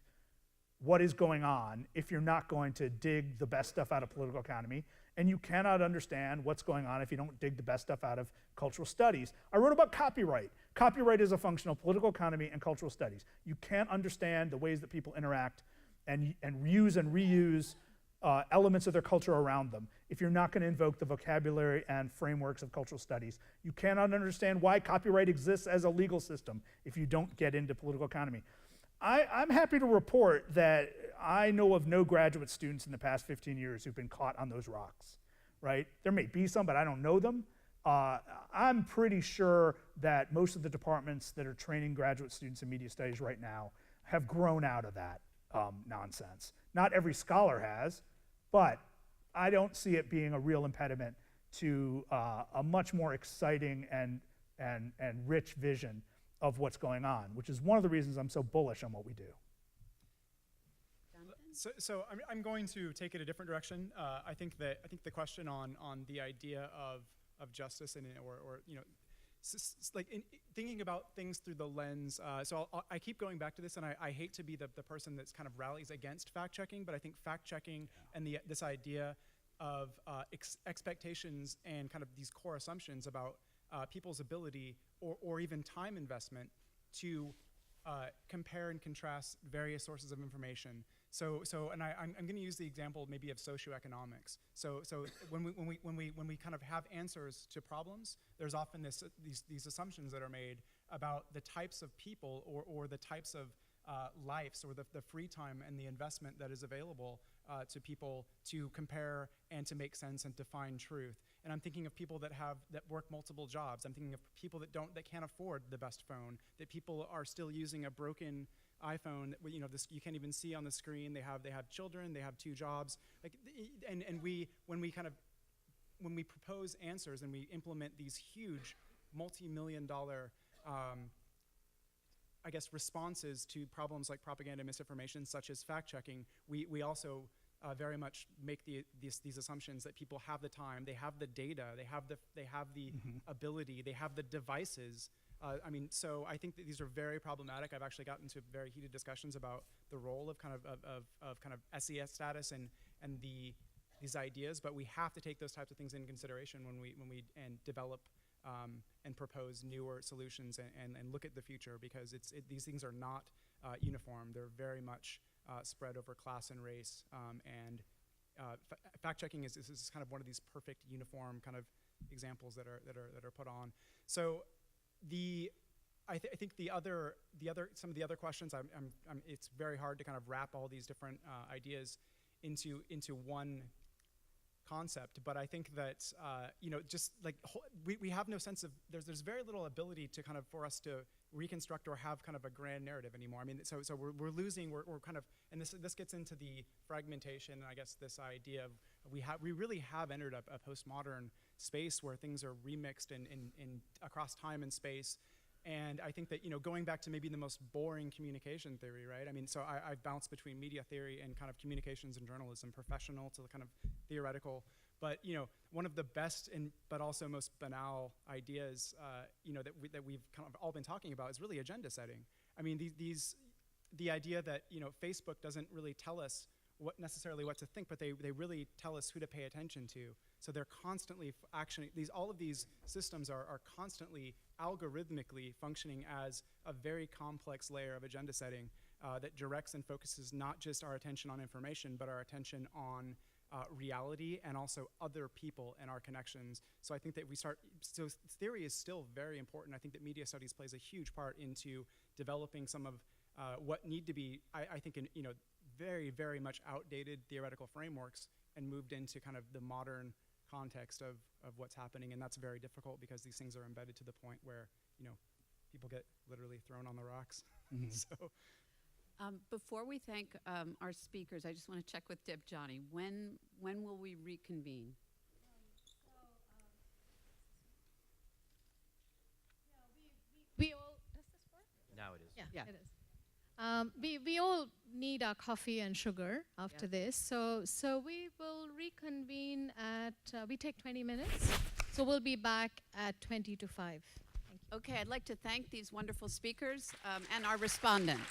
what is going on if you're not going to dig the best stuff out of political economy, and you cannot understand what's going on if you don't dig the best stuff out of cultural studies. I wrote about copyright. Copyright is a function of political economy and cultural studies. You can't understand the ways that people interact and use and reuse elements of their culture around them if you're not going to invoke the vocabulary and frameworks of cultural studies. You cannot understand why copyright exists as a legal system if you don't get into political economy. I'm happy to report that I know of no graduate students in the past 15 years who've been caught on those rocks, right? There may be some, but I don't know them. I'm pretty sure that most of the departments that are training graduate students in media studies right now have grown out of that nonsense. Not every scholar has, but I don't see it being a real impediment to a much more exciting and rich vision of what's going on, which is one of the reasons I'm so bullish on what we do. So I'm going to take it a different direction. I think the question on the idea of justice and or you know, like thinking about things through the lens. So I keep going back to this, and I hate to be the person that's kind of rallies against fact checking, but I think fact checking and this idea of expectations and kind of these core assumptions about people's ability or even time investment to compare and contrast various sources of information. And I'm going to use the example maybe of socioeconomics. So when we kind of have answers to problems, there's often these assumptions that are made about the types of people or the types of lives or the free time and the investment that is available to people to compare and to make sense and to find truth. And I'm thinking of people that work multiple jobs. I'm thinking of people that can't afford the best phone, that people are still using a broken iPhone that, you know, you can't even see on the screen. They have children, they have 2 jobs. Like, and when we propose answers and we implement these huge multi-million-dollar I guess responses to problems like propaganda and misinformation, such as fact-checking, we also very much make these assumptions that people have the time, they have the data, they have the ability, they have the devices. I mean, so I think that these are very problematic. I've actually gotten into very heated discussions about the role of kind of SES status and these ideas, but we have to take those types of things into consideration when we develop and propose newer solutions and look at the future, because these things are not uniform. They're very much spread over class and race, and fact-checking is kind of one of these perfect uniform kind of examples that are put on. So I think some of the other questions, it's very hard to kind of wrap all these different ideas into one concept, but I think that you know, just like we have no sense of there's very little ability to kind of for us to reconstruct or have kind of a grand narrative anymore. I mean, so we're losing, we're kind of, and this gets into the fragmentation, and I guess this idea of we really have entered a postmodern space where things are remixed in across time and space. And I think that, you know, going back to maybe the most boring communication theory, right? I mean, so I've bounced between media theory and kind of communications and journalism, professional to the kind of theoretical. But, you know, one of the best but also most banal ideas, you know, that we've kind of all been talking about is really agenda setting. I mean, the idea that, you know, Facebook doesn't really tell us necessarily what to think, but they really tell us who to pay attention to. So they're constantly all of these systems are constantly algorithmically functioning as a very complex layer of agenda setting that directs and focuses not just our attention on information, but our attention on reality and also other people and our connections. So I think that so theory is still very important. I think that media studies plays a huge part into developing some of what need to be, I think, you know, very, very much outdated theoretical frameworks and moved into kind of the modern context of what's happening. And that's very difficult because these things are embedded to the point where, you know, people get literally thrown on the rocks. So. Before we thank our speakers, I just want to check with Deb Johnny. When will we reconvene? We all, does this work? Now it is. Yeah. It is. We all need our coffee and sugar after this, so we will reconvene at, we take 20 minutes, so we'll be back at 20 to 5. Thank you. Okay, I'd like to thank these wonderful speakers and our respondent.